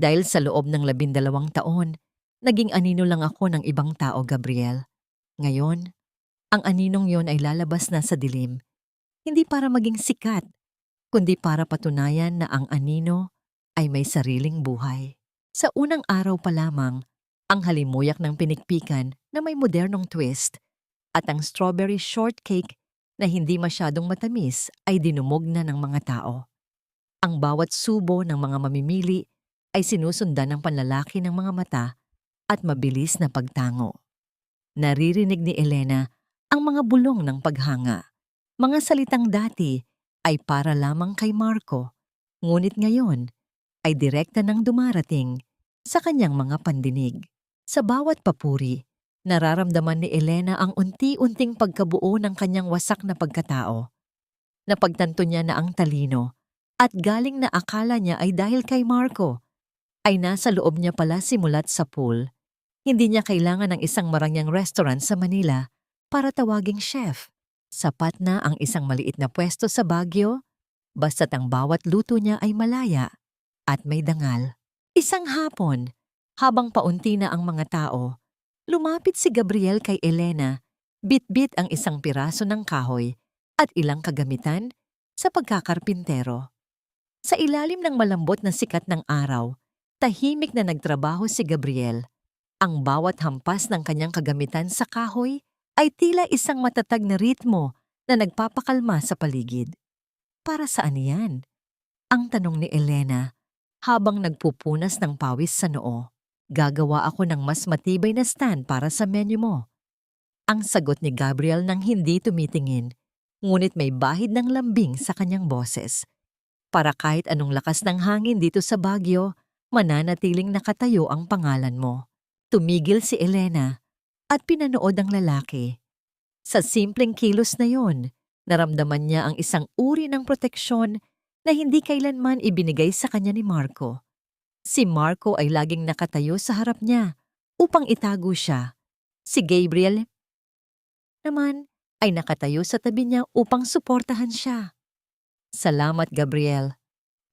Dahil sa loob ng 12 taon, naging anino lang ako ng ibang tao, Gabriel. Ngayon, ang aninong yon ay lalabas na sa dilim. Hindi para maging sikat, kundi para patunayan na ang anino ay may sariling buhay. Sa unang araw pa lamang, ang halimuyak ng pinikpikan na may modernong twist at ang strawberry shortcake na hindi masyadong matamis ay dinumog na ng mga tao. Ang bawat subo ng mga mamimili ay sinusundan ng panlalaki ng mga mata at mabilis na pagtango. Naririnig ni Elena ang mga bulong ng paghanga. Mga salitang dati ay para lamang kay Marco, ngunit ngayon ay direkta nang dumarating sa kanyang mga pandinig. Sa bawat papuri, nararamdaman ni Elena ang unti-unting pagkabuo ng kanyang wasak na pagkatao. Napagtanto niya na ang talino at galing na akala niya ay dahil kay Marco, ay nasa loob niya pala simulat sa pool. Hindi niya kailangan ng isang marangyang restaurant sa Manila para tawaging chef. Sapat na ang isang maliit na pwesto sa Baguio, basta't ang bawat luto niya ay malaya at may dangal. Isang hapon, habang paunti na ang mga tao, lumapit si Gabriel kay Elena, bit-bit ang isang piraso ng kahoy at ilang kagamitan sa pagkakarpintero. Sa ilalim ng malambot na sikat ng araw, tahimik na nagtrabaho si Gabriel. Ang bawat hampas ng kanyang kagamitan sa kahoy ay tila isang matatag na ritmo na nagpapakalma sa paligid. Para saan yan? Ang tanong ni Elena habang nagpupunas ng pawis sa noo. Gagawa ako ng mas matibay na stand para sa menu mo. Ang sagot ni Gabriel nang hindi tumitingin, ngunit may bahid ng lambing sa kanyang boses. Para kahit anong lakas ng hangin dito sa Baguio, mananatiling nakatayo ang pangalan mo. Tumigil si Elena at pinanood ang lalaki. Sa simpleng kilos na yon, naramdaman niya ang isang uri ng proteksyon na hindi kailanman ibinigay sa kanya ni Marco. Si Marco ay laging nakatayo sa harap niya upang itago siya. Si Gabriel naman ay nakatayo sa tabi niya upang suportahan siya. Salamat, Gabriel.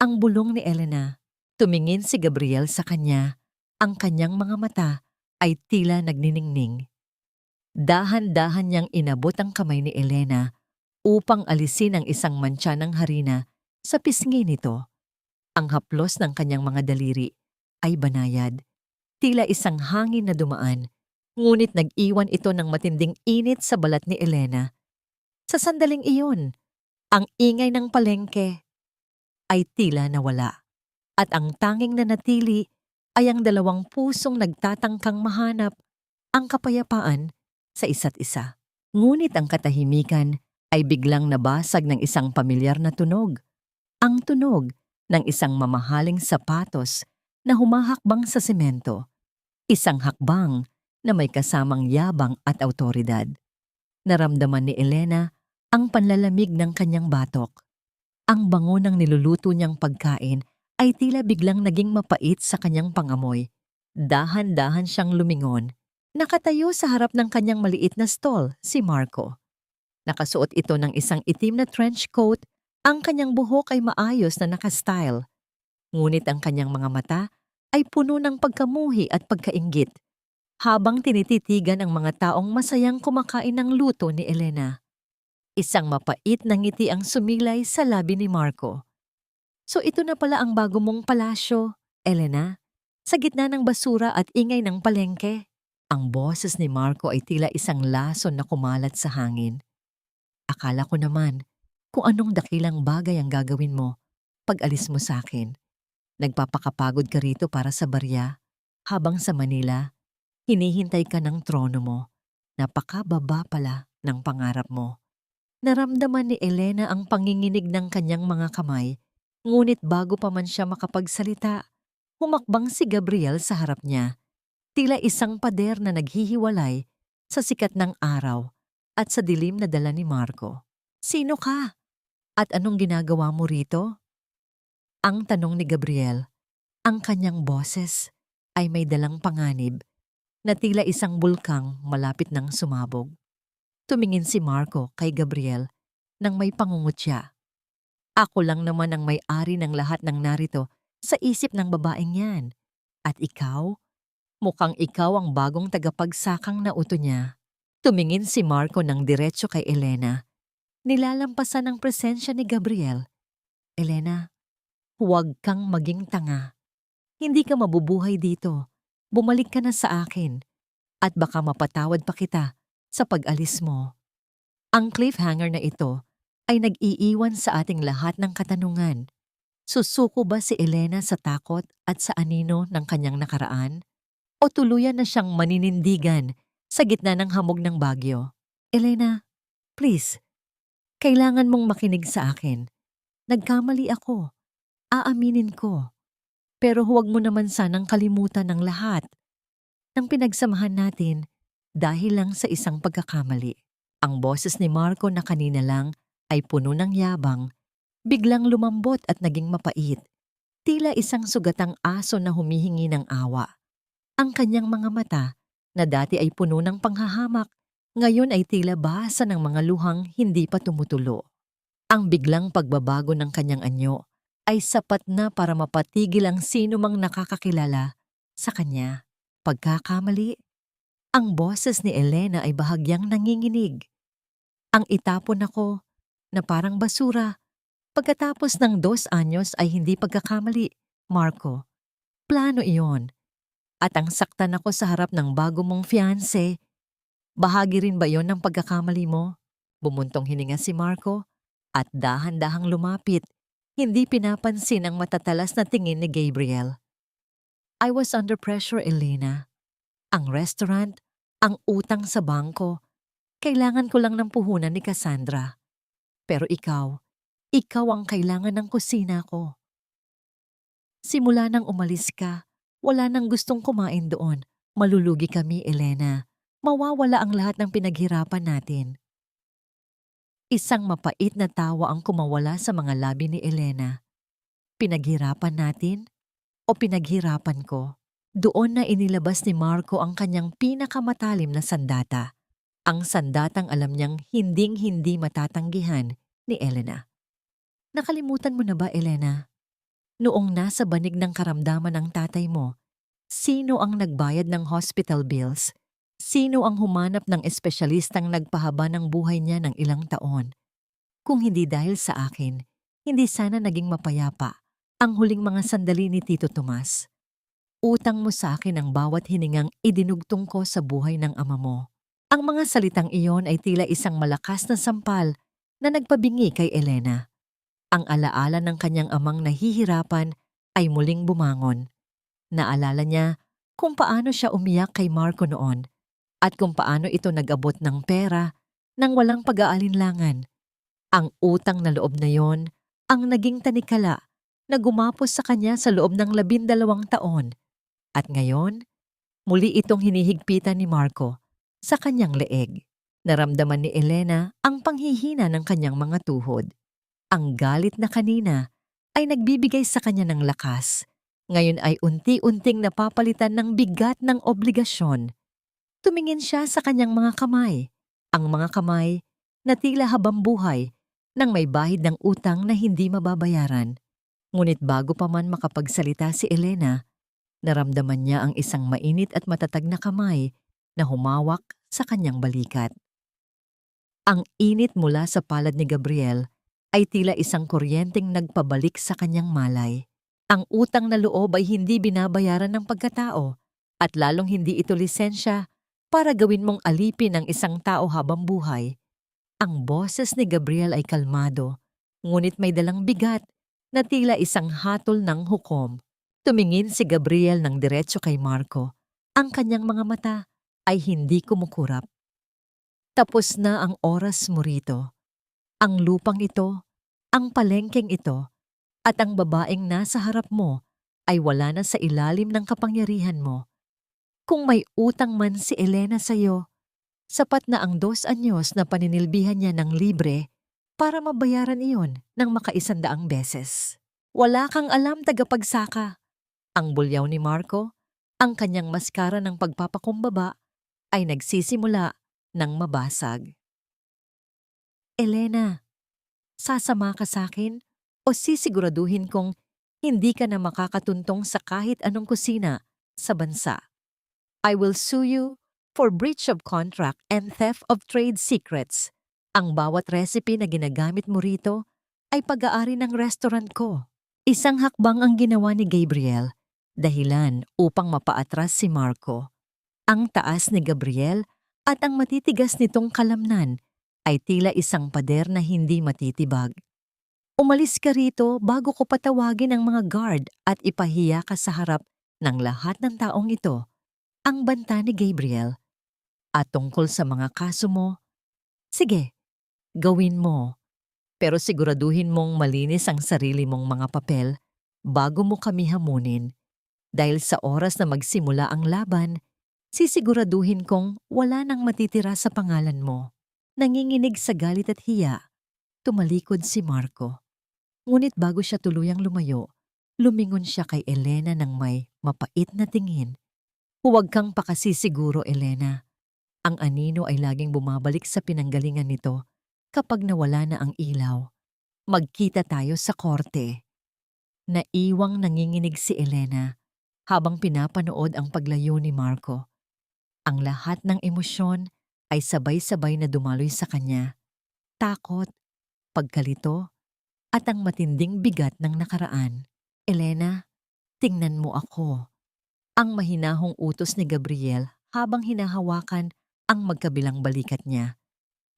Ang bulong ni Elena. Tumingin si Gabriel sa kanya. Ang kanyang mga mata ay tila nagniningning. Dahan-dahan niyang inabot ang kamay ni Elena upang alisin ang isang mantsa ng harina sa pisngi nito. Ang haplos ng kanyang mga daliri ay banayad, tila isang hangin na dumaan, ngunit nag-iwan ito ng matinding init sa balat ni Elena. Sa sandaling iyon, ang ingay ng palengke ay tila nawala, at ang tanging nanatili ay ang dalawang pusong nagtatangkang mahanap ang kapayapaan sa isa't isa. Ngunit ang katahimikan ay biglang nabasag ng isang pamilyar na tunog. Ang tunog ng isang mamahaling sapatos na humahakbang sa semento. Isang hakbang na may kasamang yabang at awtoridad. Naramdaman ni Elena ang panlalamig ng kanyang batok. Ang bango ng niluluto niyang pagkain ay tila biglang naging mapait sa kanyang pangamoy. Dahan-dahan siyang lumingon. Nakatayo sa harap ng kanyang maliit na stall, si Marco. Nakasuot ito ng isang itim na trench coat, ang kanyang buhok ay maayos na nakastyle. Ngunit ang kanyang mga mata ay puno ng pagkamuhi at pagkainggit, habang tinititigan ang mga taong masayang kumakain ng luto ni Elena. Isang mapait na ngiti ang sumilay sa labi ni Marco. So ito na pala ang bago mong palasyo, Elena, sa gitna ng basura at ingay ng palengke. Ang boses ni Marco ay tila isang lason na kumalat sa hangin. Akala ko naman kung anong dakilang bagay ang gagawin mo pag alis mo sa akin. Nagpapakapagod ka rito para sa barya, habang sa Manila, hinihintay ka ng trono mo. Napakababa pala ng pangarap mo. Naramdaman ni Elena ang panginginig ng kanyang mga kamay, ngunit bago pa man siya makapagsalita, humakbang si Gabriel sa harap niya. Tila isang pader na naghihiwalay sa sikat ng araw at sa dilim na dala ni Marco. Sino ka? At anong ginagawa mo rito? Ang tanong ni Gabriel. Ang kanyang boses ay may dalang panganib na tila isang bulkang malapit ng sumabog. Tumingin si Marco kay Gabriel nang may pangungutya. Ako lang naman ang may-ari ng lahat ng narito sa isip ng babaeng yan. At ikaw? Mukhang ikaw ang bagong tagapagsakang na uto niya. Tumingin si Marco ng diretso kay Elena. Nilalampasan ang presensya ni Gabriel. Elena, huwag kang maging tanga. Hindi ka mabubuhay dito. Bumalik ka na sa akin. At baka mapatawad pa kita sa pag-alis mo. Ang cliffhanger na ito ay nag-iiwan sa ating lahat ng katanungan. Susuko ba si Elena sa takot at sa anino ng kanyang nakaraan? O tuluyan na siyang maninindigan sa gitna ng hamog ng bagyo? Elena, please, kailangan mong makinig sa akin. Nagkamali ako. Aaminin ko. Pero huwag mo naman sanang kalimutan ng lahat ng pinagsamahan natin dahil lang sa isang pagkakamali. Ang boses ni Marco na kanina lang ay puno ng yabang, biglang lumambot at naging mapait. Tila isang sugatang aso na humihingi ng awa. Ang kanyang mga mata, na dati ay puno ng panghahamak, ngayon ay tila basa ng mga luhang hindi pa tumutulo. Ang biglang pagbabago ng kanyang anyo ay sapat na para mapatigil ang sino mang nakakakilala sa kanya. Pagkakamali, ang boses ni Elena ay bahagyang nanginginig. Ang itapon ako na parang basura pagkatapos ng 2 anyos ay hindi pagkakamali, Marco. Plano iyon. At ang saktan ako sa harap ng bago mong fiancé, bahagi rin ba yon ng pagkakamali mo? Bumuntong hininga si Marco at dahan-dahang lumapit, hindi pinapansin ang matatalas na tingin ni Gabriel. I was under pressure, Elena. Ang restaurant, ang utang sa bangko, kailangan ko lang ng puhunan ni Cassandra. Pero ikaw ang kailangan ng kusina ko. Simula nang umalis ka, wala nang gustong kumain doon. Malulugi kami, Elena. Mawawala ang lahat ng pinaghirapan natin. Isang mapait na tawa ang kumawala sa mga labi ni Elena. Pinaghirapan natin o pinaghirapan ko? Doon na inilabas ni Marco ang kanyang pinakamatalim na sandata. Ang sandatang alam niyang hinding-hindi matatanggihan ni Elena. Nakalimutan mo na ba, Elena? Noong nasa banig ng karamdaman ng tatay mo, sino ang nagbayad ng hospital bills? Sino ang humanap ng espesyalistang nagpahaba ng buhay niya ng ilang taon? Kung hindi dahil sa akin, hindi sana naging mapayapa ang huling mga sandali ni Tito Tomas. Utang mo sa akin ang bawat hiningang idinugtong ko sa buhay ng ama mo. Ang mga salitang iyon ay tila isang malakas na sampal na nagpabingi kay Elena. Ang alaala ng kanyang amang nahihirapan ay muling bumangon. Naalala niya kung paano siya umiyak kay Marco noon at kung paano ito nag-abot ng pera nang walang pag-aalinlangan. Ang utang na loob na yon ang naging tanikala na gumapos sa kanya sa loob ng 12 taon. At ngayon, muli itong hinihigpitan ni Marco sa kanyang leeg. Naramdaman ni Elena ang panghihina ng kanyang mga tuhod. Ang galit na kanina ay nagbibigay sa kanya ng lakas. Ngayon ay unti-unting napapalitan ng bigat ng obligasyon. Tumingin siya sa kanyang mga kamay. Ang mga kamay na tila habambuhay nang may bahid ng utang na hindi mababayaran. Ngunit bago pa man makapagsalita si Elena, naramdaman niya ang isang mainit at matatag na kamay na humawak sa kanyang balikat. Ang init mula sa palad ni Gabriel ay tila isang kuryenteng nagpabalik sa kanyang malay. Ang utang na loob ay hindi binabayaran ng pagkatao at lalong hindi ito lisensya para gawin mong alipin ng isang tao habang buhay. Ang boses ni Gabriel ay kalmado, ngunit may dalang bigat na tila isang hatol ng hukom. Tumingin si Gabriel ng diretso kay Marco. Ang kanyang mga mata ay hindi kumukurap. Tapos na ang oras mo rito. Ang lupang ito, ang palengkeng ito, at ang babaeng nasa harap mo ay wala na sa ilalim ng kapangyarihan mo. Kung may utang man si Elena sa'yo, sapat na ang 2 anyos na paninilbihan niya ng libre para mabayaran iyon ng maka-100 beses. Wala kang alam, tagapagsaka. Ang bulyaw ni Marco, ang kanyang maskara ng pagpapakumbaba ay nagsisimula ng mabasag. Elena, sasama ka sa akin o sisiguraduhin kong hindi ka na makakatuntong sa kahit anong kusina sa bansa. I will sue you for breach of contract and theft of trade secrets. Ang bawat recipe na ginagamit mo rito ay pag-aari ng restaurant ko. Isang hakbang ang ginawa ni Gabriel, dahilan upang mapaatras si Marco. Ang taas ni Gabriel at ang matitigas nitong kalamnan ay tila isang pader na hindi matitibag. Umalis ka rito bago ko patawagin ang mga guard at ipahiya ka sa harap ng lahat ng taong ito. Ang banta ni Gabriel. At tungkol sa mga kaso mo, sige, gawin mo. Pero siguraduhin mong malinis ang sarili mong mga papel bago mo kami hamunin. Dahil sa oras na magsimula ang laban, sisiguraduhin kong wala nang matitira sa pangalan mo. Nanginginig sa galit at hiya, tumalikod si Marco. Ngunit bago siya tuluyang lumayo, lumingon siya kay Elena ng may mapait na tingin. Huwag kang pakasisiguro, Elena. Ang anino ay laging bumabalik sa pinanggalingan nito kapag nawala na ang ilaw. Magkita tayo sa korte. Naiwang nanginginig si Elena habang pinapanood ang paglayo ni Marco. Ang lahat ng emosyon ay sabay-sabay na dumaloy sa kanya. Takot, pagkalito, at ang matinding bigat ng nakaraan. Elena, tingnan mo ako. Ang mahinahong utos ni Gabriel habang hinahawakan ang magkabilang balikat niya.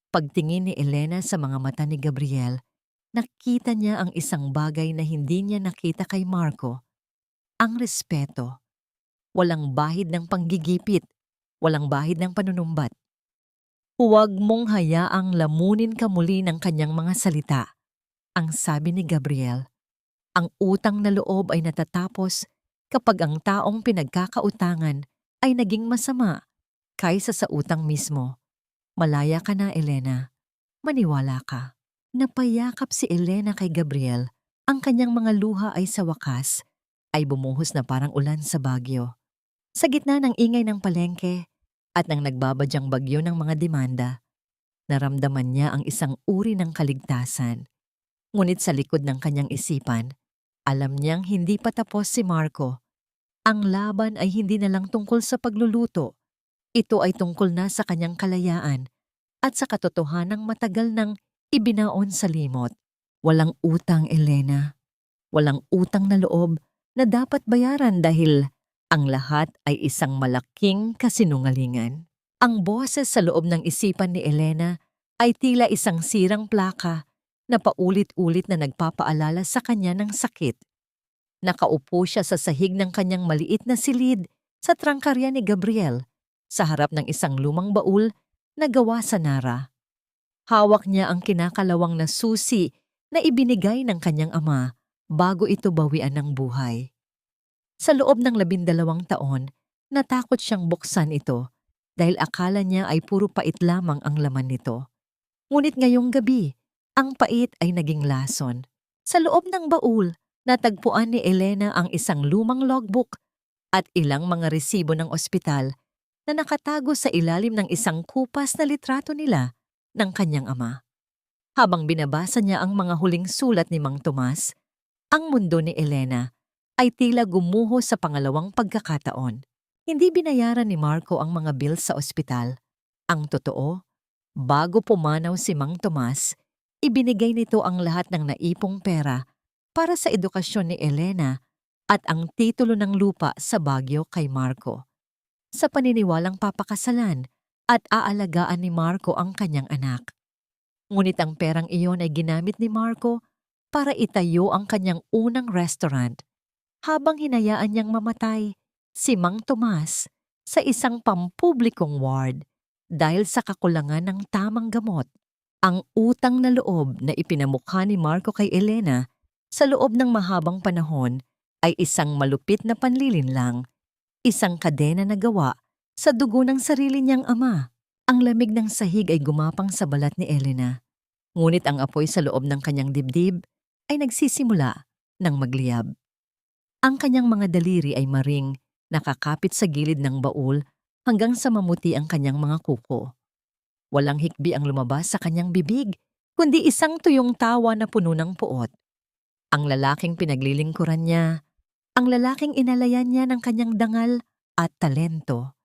Pagtingin ni Elena sa mga mata ni Gabriel, nakita niya ang isang bagay na hindi niya nakita kay Marco. Ang respeto. Walang bahid ng panggigipit, walang bahid ng panunumbat. Huwag mong hayaang lamunin ka muli ng kanyang mga salita. Ang sabi ni Gabriel, ang utang na loob ay natatapos kapag ang taong pinagkakautangan ay naging masama kaysa sa utang mismo. Malaya ka na, Elena. Maniwala ka. Napayakap si Elena kay Gabriel. Ang kanyang mga luha ay sa wakas ay bumuhos na parang ulan sa Bagyo. Sa gitna ng ingay ng palengke, At nang nagbabadyang bagyo ng mga demanda, naramdaman niya ang isang uri ng kaligtasan. Ngunit sa likod ng kanyang isipan, alam niyang hindi pa tapos si Marco. Ang laban ay hindi na lang tungkol sa pagluluto. Ito ay tungkol na sa kanyang kalayaan at sa katotohanang matagal nang ibinaon sa limot. Walang utang, Elena. Walang utang na loob na dapat bayaran dahil ang lahat ay isang malaking kasinungalingan. Ang boses sa loob ng isipan ni Elena ay tila isang sirang plaka na paulit-ulit na nagpapaalala sa kanya ng sakit. Nakaupo siya sa sahig ng kanyang maliit na silid sa trangkarya ni Gabriel sa harap ng isang lumang baul na gawa sa Nara. Hawak niya ang kinakalawang na susi na ibinigay ng kanyang ama bago ito bawian ng buhay. Sa loob ng 12 taon, natakot siyang buksan ito dahil akala niya ay puro pait lamang ang laman nito. Ngunit ngayong gabi, ang pait ay naging lason. Sa loob ng baul, natagpuan ni Elena ang isang lumang logbook at ilang mga resibo ng ospital na nakatago sa ilalim ng isang kupas na litrato nila ng kanyang ama. Habang binabasa niya ang mga huling sulat ni Mang Tomas, ang mundo ni Elena ay tila gumuho sa pangalawang pagkakataon. Hindi binayaran ni Marco ang mga bills sa ospital. Ang totoo, bago pumanaw si Mang Tomas, ibinigay nito ang lahat ng naipong pera para sa edukasyon ni Elena at ang titulo ng lupa sa Baguio kay Marco. Sa paniniwalang papakasalan at aalagaan ni Marco ang kanyang anak. Ngunit ang perang iyon ay ginamit ni Marco para itayo ang kanyang unang restaurant habang hinayaan niyang mamatay si Mang Tomas sa isang pampublikong ward dahil sa kakulangan ng tamang gamot. Ang utang na loob na ipinamukha ni Marco kay Elena sa loob ng mahabang panahon ay isang malupit na panlilinlang, isang kadena na gawa sa dugo ng sarili niyang ama. Ang lamig ng sahig ay gumapang sa balat ni Elena, ngunit ang apoy sa loob ng kanyang dibdib ay nagsisimula ng magliyab. Ang kanyang mga daliri ay maring nakakapit sa gilid ng baul hanggang sa mamuti ang kanyang mga kuko. Walang hikbi ang lumabas sa kanyang bibig, kundi isang tuyong tawa na puno ng puot. Ang lalaking pinaglilingkuran niya, ang lalaking inalayan niya ng kanyang dangal at talento,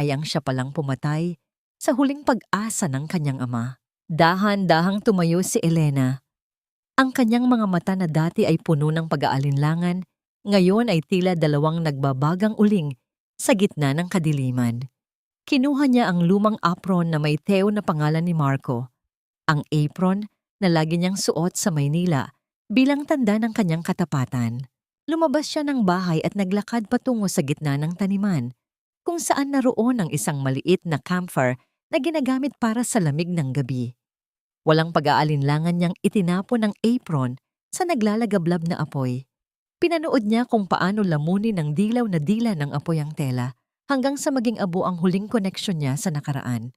ay ang siya palang pumatay sa huling pag-asa ng kanyang ama. Dahan-dahang tumayo si Elena. Ang kanyang mga mata na dati ay puno ng pag-aalinlangan, ngayon ay tila dalawang nagbabagang uling sa gitna ng kadiliman. Kinuha niya ang lumang apron na may teo na pangalan ni Marco. Ang apron na lagi niyang suot sa Maynila bilang tanda ng kanyang katapatan. Lumabas siya ng bahay at naglakad patungo sa gitna ng taniman, kung saan naroon ang isang maliit na camphor na ginagamit para sa lamig ng gabi. Walang pag-aalinlangan niyang itinapon ang apron sa naglalagablab na apoy. Pinanood niya kung paano lamunin ng dilaw na dila ng apoy ang tela hanggang sa maging abo ang huling koneksyon niya sa nakaraan.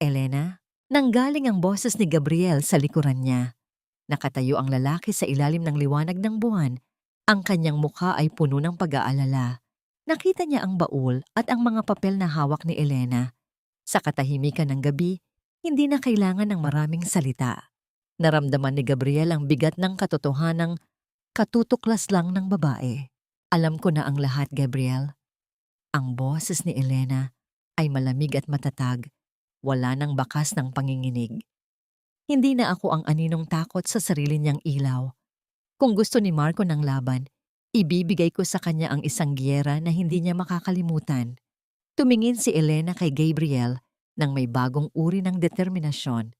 Elena, nanggaling ang boses ni Gabriel sa likuran niya. Nakatayo ang lalaki sa ilalim ng liwanag ng buwan. Ang kanyang mukha ay puno ng pag-aalala. Nakita niya ang baul at ang mga papel na hawak ni Elena. Sa katahimikan ng gabi, hindi na kailangan ng maraming salita. Naramdaman ni Gabriel ang bigat ng katotohanang katutuklas lang ng babae. Alam ko na ang lahat, Gabriel. Ang boses ni Elena ay malamig at matatag. Wala nang bakas ng panginginig. Hindi na ako ang aninong takot sa sarili niyang ilaw. Kung gusto ni Marco ng laban, ibibigay ko sa kanya ang isang giyera na hindi niya makakalimutan. Tumingin si Elena kay Gabriel nang may bagong uri ng determinasyon.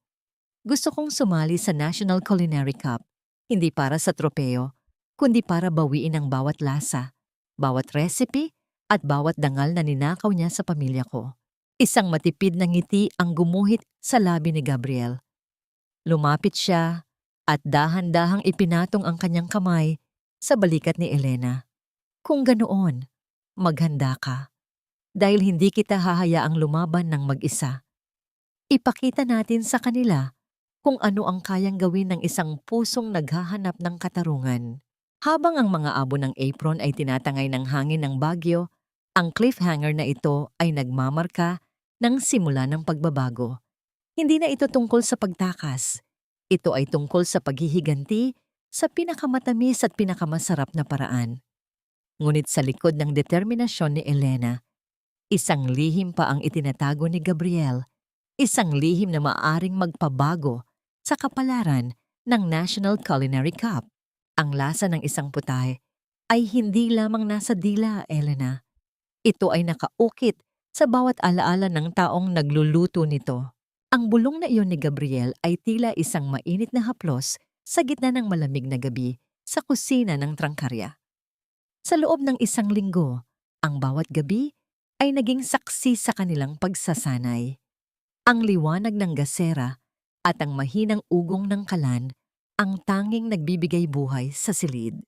Gusto kong sumali sa National Culinary Cup, hindi para sa tropeo, kundi para bawiin ang bawat lasa, bawat recipe, at bawat dangal na ninakaw niya sa pamilya ko. Isang matipid na ngiti ang gumuhit sa labi ni Gabriel. Lumapit siya at dahan-dahang ipinatong ang kanyang kamay sa balikat ni Elena. Kung ganoon, maghanda ka. Dahil hindi kita hahayaang lumaban ng mag-isa. Ipakita natin sa kanila kung ano ang kayang gawin ng isang pusong naghahanap ng katarungan. Habang ang mga abo ng apron ay tinatangay ng hangin ng Baguio, ang cliffhanger na ito ay nagmamarka ng simula ng pagbabago. Hindi na ito tungkol sa pagtakas. Ito ay tungkol sa paghihiganti sa pinakamatamis at pinakamasarap na paraan. Ngunit sa likod ng determinasyon ni Elena, isang lihim pa ang itinatago ni Gabriel, isang lihim na maaring magpabago sa kapalaran ng National Culinary Cup. Ang lasa ng isang putahe ay hindi lamang nasa dila, Elena. Ito ay nakaukit sa bawat alaala ng taong nagluluto nito. Ang bulong na iyon ni Gabriel ay tila isang mainit na haplos sa gitna ng malamig na gabi sa kusina ng trangkarya. Sa loob ng isang linggo, ang bawat gabi ay naging saksi sa kanilang pagsasanay. Ang liwanag ng gasera at ang mahinang ugong ng kalan ang tanging nagbibigay buhay sa silid.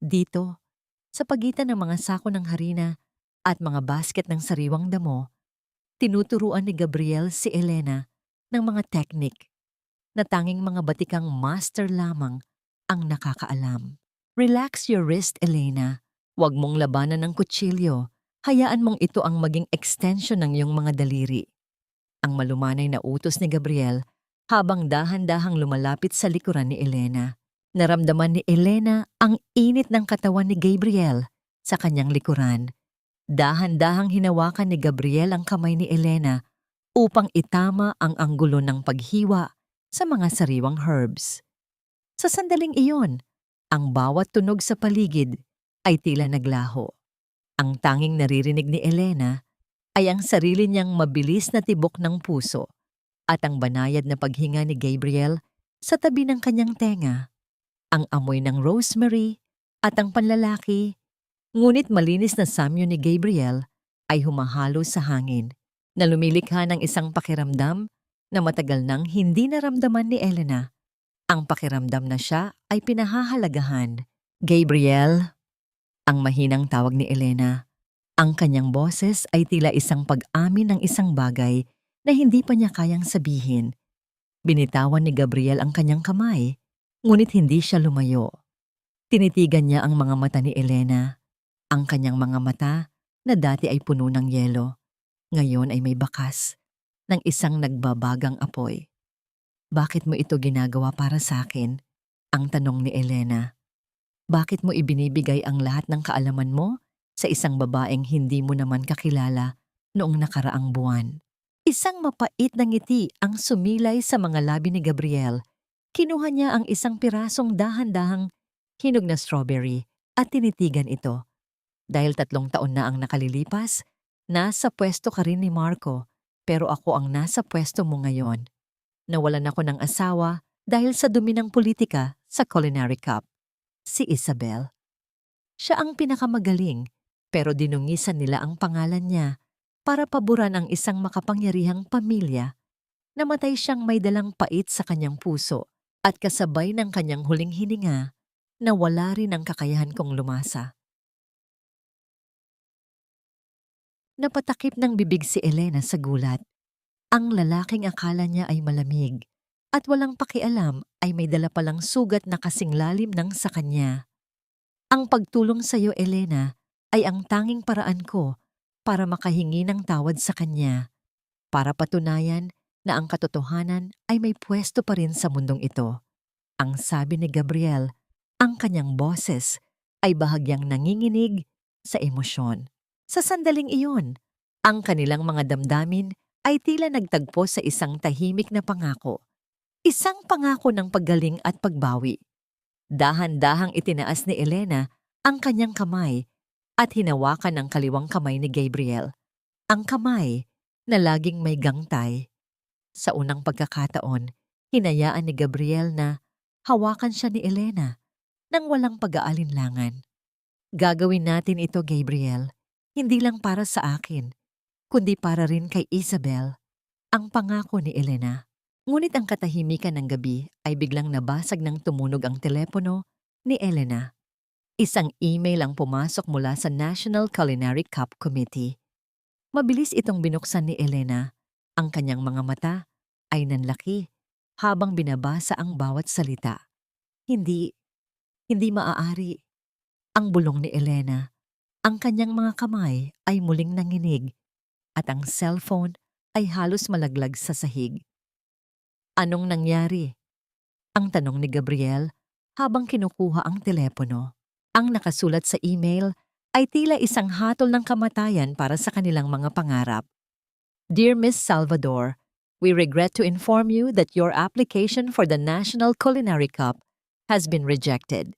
Dito, sa pagitan ng mga sako ng harina at mga basket ng sariwang damo, tinuturuan ni Gabriel si Elena ng mga teknik na tanging mga batikang master lamang ang nakakaalam. Relax your wrist, Elena. Huwag mong labanan ng kutsilyo. Hayaan mong ito ang maging extension ng iyong mga daliri. Ang malumanay na utos ni Gabriel habang dahan-dahang lumalapit sa likuran ni Elena. Naramdaman ni Elena ang init ng katawan ni Gabriel sa kanyang likuran. Dahan-dahang hinawakan ni Gabriel ang kamay ni Elena upang itama ang anggulo ng paghiwa sa mga sariwang herbs. Sa sandaling iyon, ang bawat tunog sa paligid ay tila naglaho. Ang tanging naririnig ni Elena ay ang sarili niyang mabilis na tibok ng puso at ang banayad na paghinga ni Gabriel sa tabi ng kanyang tenga. Ang amoy ng rosemary at ang panlalaki, ngunit malinis na samyo ni Gabriel ay humahalo sa hangin na lumilikha ng isang pakiramdam na matagal nang hindi naramdaman ni Elena. Ang pakiramdam na siya ay pinahahalagahan. Gabriel, ang mahinang tawag ni Elena. Ang kanyang boses ay tila isang pag-amin ng isang bagay na hindi pa niya kayang sabihin. Binitawan ni Gabriel ang kanyang kamay, ngunit hindi siya lumayo. Tinitigan niya ang mga mata ni Elena. Ang kanyang mga mata na dati ay puno ng yelo, ngayon ay may bakas ng isang nagbabagang apoy. Bakit mo ito ginagawa para sa akin? Ang tanong ni Elena. Bakit mo ibinibigay ang lahat ng kaalaman mo sa isang babaeng hindi mo naman kakilala noong nakaraang buwan? Isang mapait na ngiti ang sumilay sa mga labi ni Gabriel. Kinuha niya ang isang pirasong dahan-dahang hinog na strawberry at tinitigan ito. Dahil 3 taon na ang nakalilipas, nasa pwesto ka rin ni Marco, pero ako ang nasa pwesto mo ngayon. Nawalan ako ng asawa dahil sa dumi ng politika sa Culinary Cup. Si Isabel. Siya ang pinakamagaling, pero dinungisan nila ang pangalan niya para paboran ang isang makapangyarihang pamilya. Namatay siyang may dalang pait sa kanyang puso at kasabay ng kanyang huling hininga na wala rin ang kakayahan kong lumasa. Napatakip ng bibig si Elena sa gulat. Ang lalaking akala niya ay malamig at walang pakialam ay may dala palang sugat na kasing lalim ng sa kanya. Ang pagtulong sa iyo, Elena, ay ang tanging paraan ko para makahingi ng tawad sa kanya, para patunayan na ang katotohanan ay may pwesto pa rin sa mundong ito. Ang sabi ni Gabriel, ang kanyang boses ay bahagyang nanginginig sa emosyon. Sa sandaling iyon, ang kanilang mga damdamin ay tila nagtagpo sa isang tahimik na pangako. Isang pangako ng paggaling at pagbawi. Dahan-dahang itinaas ni Elena ang kanyang kamay at hinawakan ang kaliwang kamay ni Gabriel. Ang kamay na laging may gangtay. Sa unang pagkakataon, hinayaan ni Gabriel na hawakan siya ni Elena nang walang pag-aalinlangan. Gagawin natin ito, Gabriel, hindi lang para sa akin, kundi para rin kay Isabel, ang pangako ni Elena. Ngunit ang katahimikan ng gabi ay biglang nabasag ng tumunog ang telepono ni Elena. Isang email ang pumasok mula sa National Culinary Cup Committee. Mabilis itong binuksan ni Elena. Ang kanyang mga mata ay nanlaki habang binabasa ang bawat salita. Hindi maaari. Ang bulong ni Elena. Ang kanyang mga kamay ay muling nanginig. at ang cellphone ay halos malaglag sa sahig. Anong nangyari? Ang tanong ni Gabriel habang kinukuha ang telepono. Ang nakasulat sa email ay tila isang hatol ng kamatayan para sa kanilang mga pangarap. Dear Miss Salvador, we regret to inform you that your application for the National Culinary Cup has been rejected.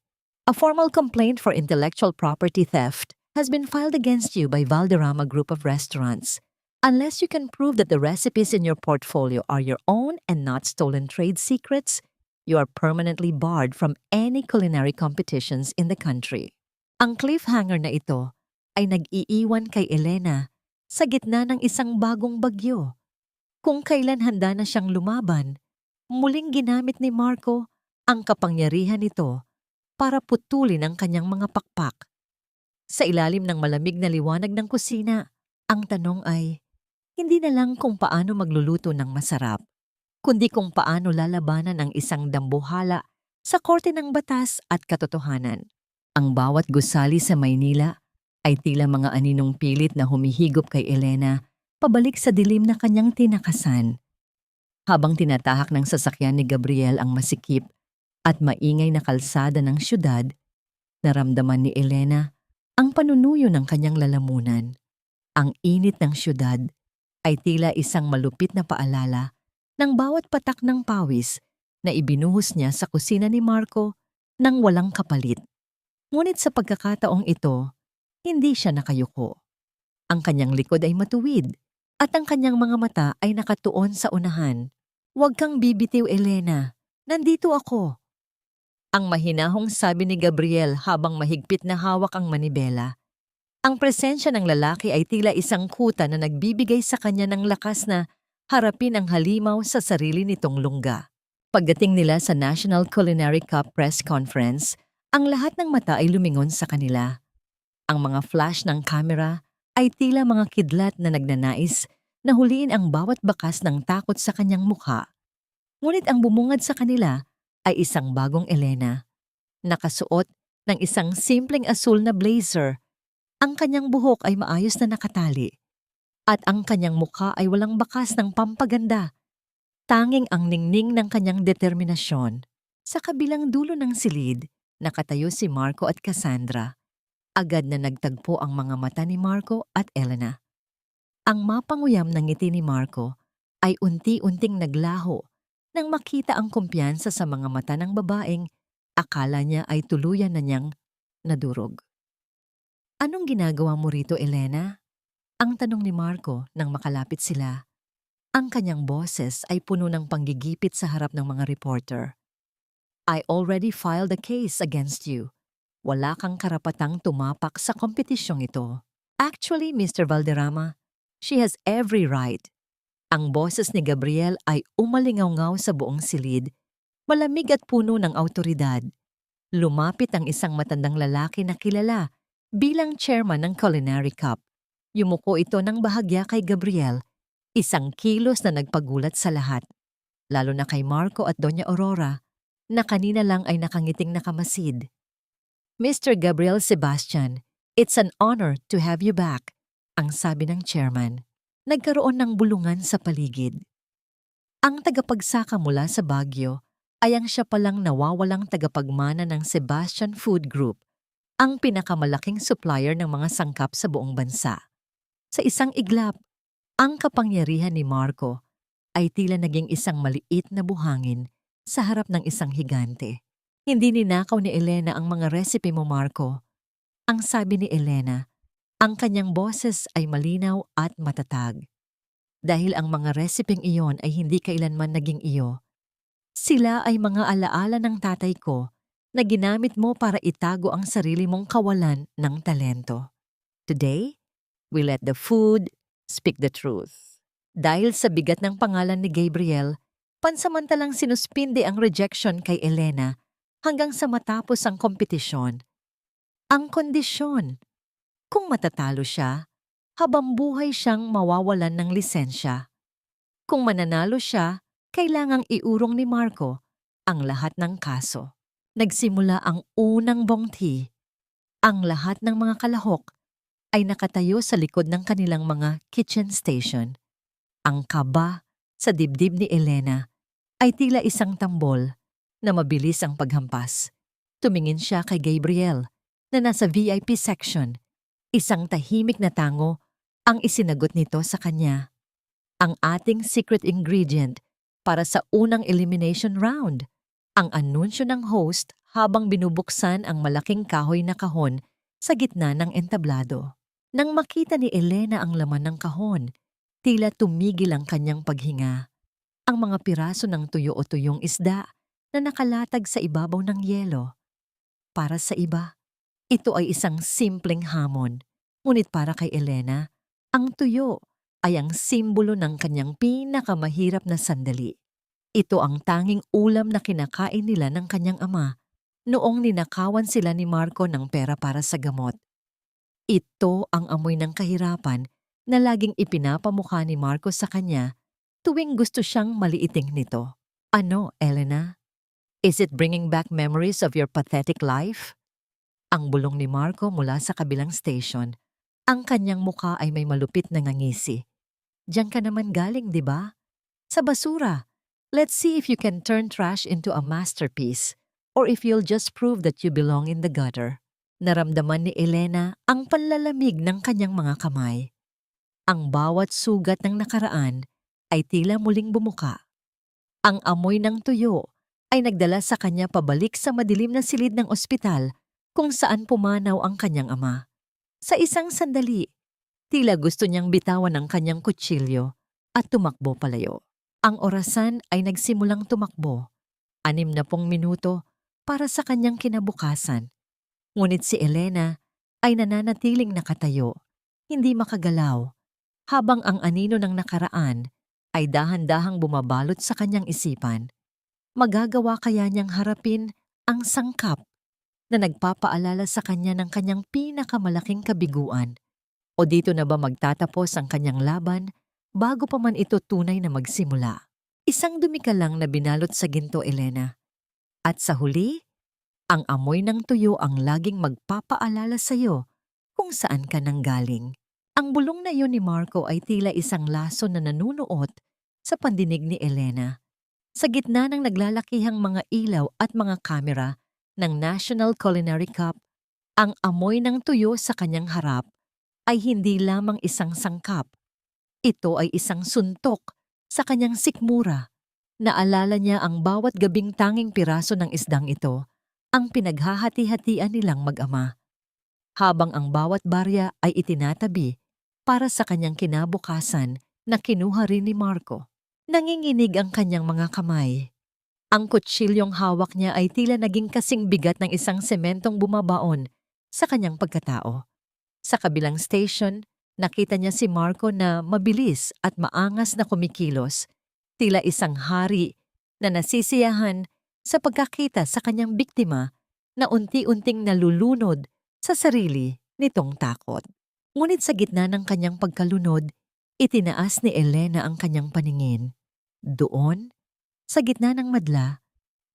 A formal complaint for intellectual property theft has been filed against you by Valderrama Group of Restaurants. Unless you can prove that the recipes in your portfolio are your own and not stolen trade secrets, you are permanently barred from any culinary competitions in the country. Ang cliffhanger na ito ay nag-iiwan kay Elena sa gitna ng isang bagong bagyo. Kung kailan handa na siyang lumaban, muling ginamit ni Marco ang kapangyarihan nito para putulin ang kanyang mga pakpak. Sa ilalim ng malamig na liwanag ng kusina, ang tanong ay, hindi na lang kung paano magluluto ng masarap, kundi kung paano lalabanan ang isang dambuhala sa korte ng batas at katotohanan. Ang bawat gusali sa Maynila ay tila mga aninong pilit na humihigop kay Elena pabalik sa dilim na kanyang tinakasan. Habang tinatahak ng sasakyan ni Gabriel ang masikip at maingay na kalsada ng syudad, naramdaman ni Elena ang panunuyo ng kanyang lalamunan. Ang init ng syudad ay tila isang malupit na paalala ng bawat patak ng pawis na ibinuhos niya sa kusina ni Marco nang walang kapalit. Ngunit sa pagkakataong ito, hindi siya nakayuko. Ang kanyang likod ay matuwid at ang kanyang mga mata ay nakatuon sa unahan. Huwag kang bibitiw, Elena. Nandito ako. Ang mahinahong sabi ni Gabriel habang mahigpit na hawak ang manibela. Ang presensya ng lalaki ay tila isang kuta na nagbibigay sa kanya ng lakas na harapin ang halimaw sa sarili nitong lungga. Pagdating nila sa National Culinary Cup Press Conference, ang lahat ng mata ay lumingon sa kanila. Ang mga flash ng kamera ay tila mga kidlat na nagnanais na huliin ang bawat bakas ng takot sa kanyang mukha. Ngunit ang bumungad sa kanila ay isang bagong Elena, nakasuot ng isang simpleng asul na blazer. Ang kanyang buhok ay maayos na nakatali at ang kanyang mukha ay walang bakas ng pampaganda. Tanging ang ningning ng kanyang determinasyon. Sa kabilang dulo ng silid, nakatayo si Marco at Cassandra. Agad na nagtagpo ang mga mata ni Marco at Elena. Ang mapanguyam ng ngiti ni Marco ay unti-unting naglaho nang makita ang kumpiyansa sa mga mata ng babaeng akala niya ay tuluyan na niyang nadurog. Anong ginagawa mo rito, Elena? Ang tanong ni Marco nang makalapit sila. Ang kanyang boses ay puno ng panggigipit sa harap ng mga reporter. I already filed a case against you. Wala kang karapatang tumapak sa kompetisyong ito. Actually, Mr. Valderrama, she has every right. Ang boses ni Gabriel ay umalingaw-ngaw sa buong silid, malamig at puno ng awtoridad. Lumapit ang isang matandang lalaki na kilala bilang chairman ng Culinary Cup. Yumuko ito ng bahagya kay Gabriel, isang kilos na nagpagulat sa lahat, lalo na kay Marco at Doña Aurora, na kanina lang ay nakangiting nakamasid. Mr. Gabriel Sebastian, it's an honor to have you back, ang sabi ng chairman. Nagkaroon ng bulungan sa paligid. Ang tagapagsaka mula sa Baguio ay ang siya palang nawawalang tagapagmana ng Sebastian Food Group, ang pinakamalaking supplier ng mga sangkap sa buong bansa. Sa isang iglap, ang kapangyarihan ni Marco ay tila naging isang maliit na buhangin sa harap ng isang higante. Hindi ninakaw ni Elena ang mga recipe mo, Marco. Ang sabi ni Elena, ang kanyang boses ay malinaw at matatag. Dahil ang mga resepeng iyon ay hindi kailanman naging iyo. Sila ay mga alaala ng tatay ko na ginamit mo para itago ang sarili mong kawalan ng talento. Today, we let the food speak the truth. Dahil sa bigat ng pangalan ni Gabriel, pansamantalang sinuspinde ang rejection kay Elena hanggang sa matapos ang kompetisyon. Ang kondisyon, kung matatalo siya, habang buhay siyang mawawalan ng lisensya. Kung mananalo siya, kailangang iurong ni Marco ang lahat ng kaso. Nagsimula ang unang bongti. Ang lahat ng mga kalahok ay nakatayo sa likod ng kanilang mga kitchen station. Ang kaba sa dibdib ni Elena ay tila isang tambol na mabilis ang paghampas. Tumingin siya kay Gabriel na nasa VIP section. Isang tahimik na tango ang isinagot nito sa kanya. Ang ating secret ingredient para sa unang elimination round. Ang anunsyo ng host habang binubuksan ang malaking kahoy na kahon sa gitna ng entablado. Nang makita ni Elena ang laman ng kahon, tila tumigil ang kanyang paghinga. Ang mga piraso ng tuyo o tuyong isda na nakalatag sa ibabaw ng yelo. Para sa iba, ito ay isang simpleng hamon. Ngunit para kay Elena, ang tuyo ay ang simbolo ng kanyang pinakamahirap na sandali. Ito ang tanging ulam na kinakain nila ng kanyang ama noong ninakawan sila ni Marco ng pera para sa gamot. Ito ang amoy ng kahirapan na laging ipinapamukha ni Marco sa kanya tuwing gusto siyang maliiting nito. Ano, Elena? Is it bringing back memories of your pathetic life? Ang bulong ni Marco mula sa kabilang station. Ang kanyang mukha ay may malupit na ngangisi. Diyan ka naman galing, di ba? Sa basura. Let's see if you can turn trash into a masterpiece or if you'll just prove that you belong in the gutter. Naramdaman ni Elena ang panlalamig ng kanyang mga kamay. Ang bawat sugat ng nakaraan ay tila muling bumuka. Ang amoy ng tuyo ay nagdala sa kanya pabalik sa madilim na silid ng ospital kung saan pumanaw ang kanyang ama. Sa isang sandali, tila gusto niyang bitawan ang kanyang kutsilyo at tumakbo palayo. Ang orasan ay nagsimulang tumakbo, 60 minuto para sa kanyang kinabukasan. Ngunit si Elena ay nananatiling nakatayo, hindi makagalaw, habang ang anino ng nakaraan ay dahan-dahang bumabalot sa kanyang isipan. Magagawa kaya niyang harapin ang sangkap na nagpapaalala sa kanya ng kanyang pinakamalaking kabiguan? O dito na ba magtatapos ang kanyang laban bago pa man ito tunay na magsimula? Isang dumika lang na binalot sa ginto, Elena. At sa huli, ang amoy ng tuyo ang laging magpapaalala sa iyo kung saan ka nanggaling. Ang bulong na iyon ni Marco ay tila isang laso na nanunuot sa pandinig ni Elena. Sa gitna ng naglalakihang mga ilaw at mga kamera ng National Culinary Cup, ang amoy ng tuyo sa kanyang harap ay hindi lamang isang sangkap. Ito ay isang suntok sa kanyang sikmura. Naalala niya ang bawat gabing tanging piraso ng isdang ito, ang pinaghahati-hatian nilang mag-ama. Habang ang bawat barya ay itinatabi para sa kanyang kinabukasan na kinuha rin ni Marco. Nanginginig ang kanyang mga kamay. Ang kutsilyong hawak niya ay tila naging kasing bigat ng isang sementong bumabaon sa kanyang pagkatao. Sa kabilang station, nakita niya si Marco na mabilis at maangas na kumikilos, tila isang hari na nasisiyahan sa pagkakita sa kanyang biktima na unti-unting nalulunod sa sarili nitong takot. Ngunit sa gitna ng kanyang pagkalunod, itinaas ni Elena ang kanyang paningin. Doon, sa gitna ng madla,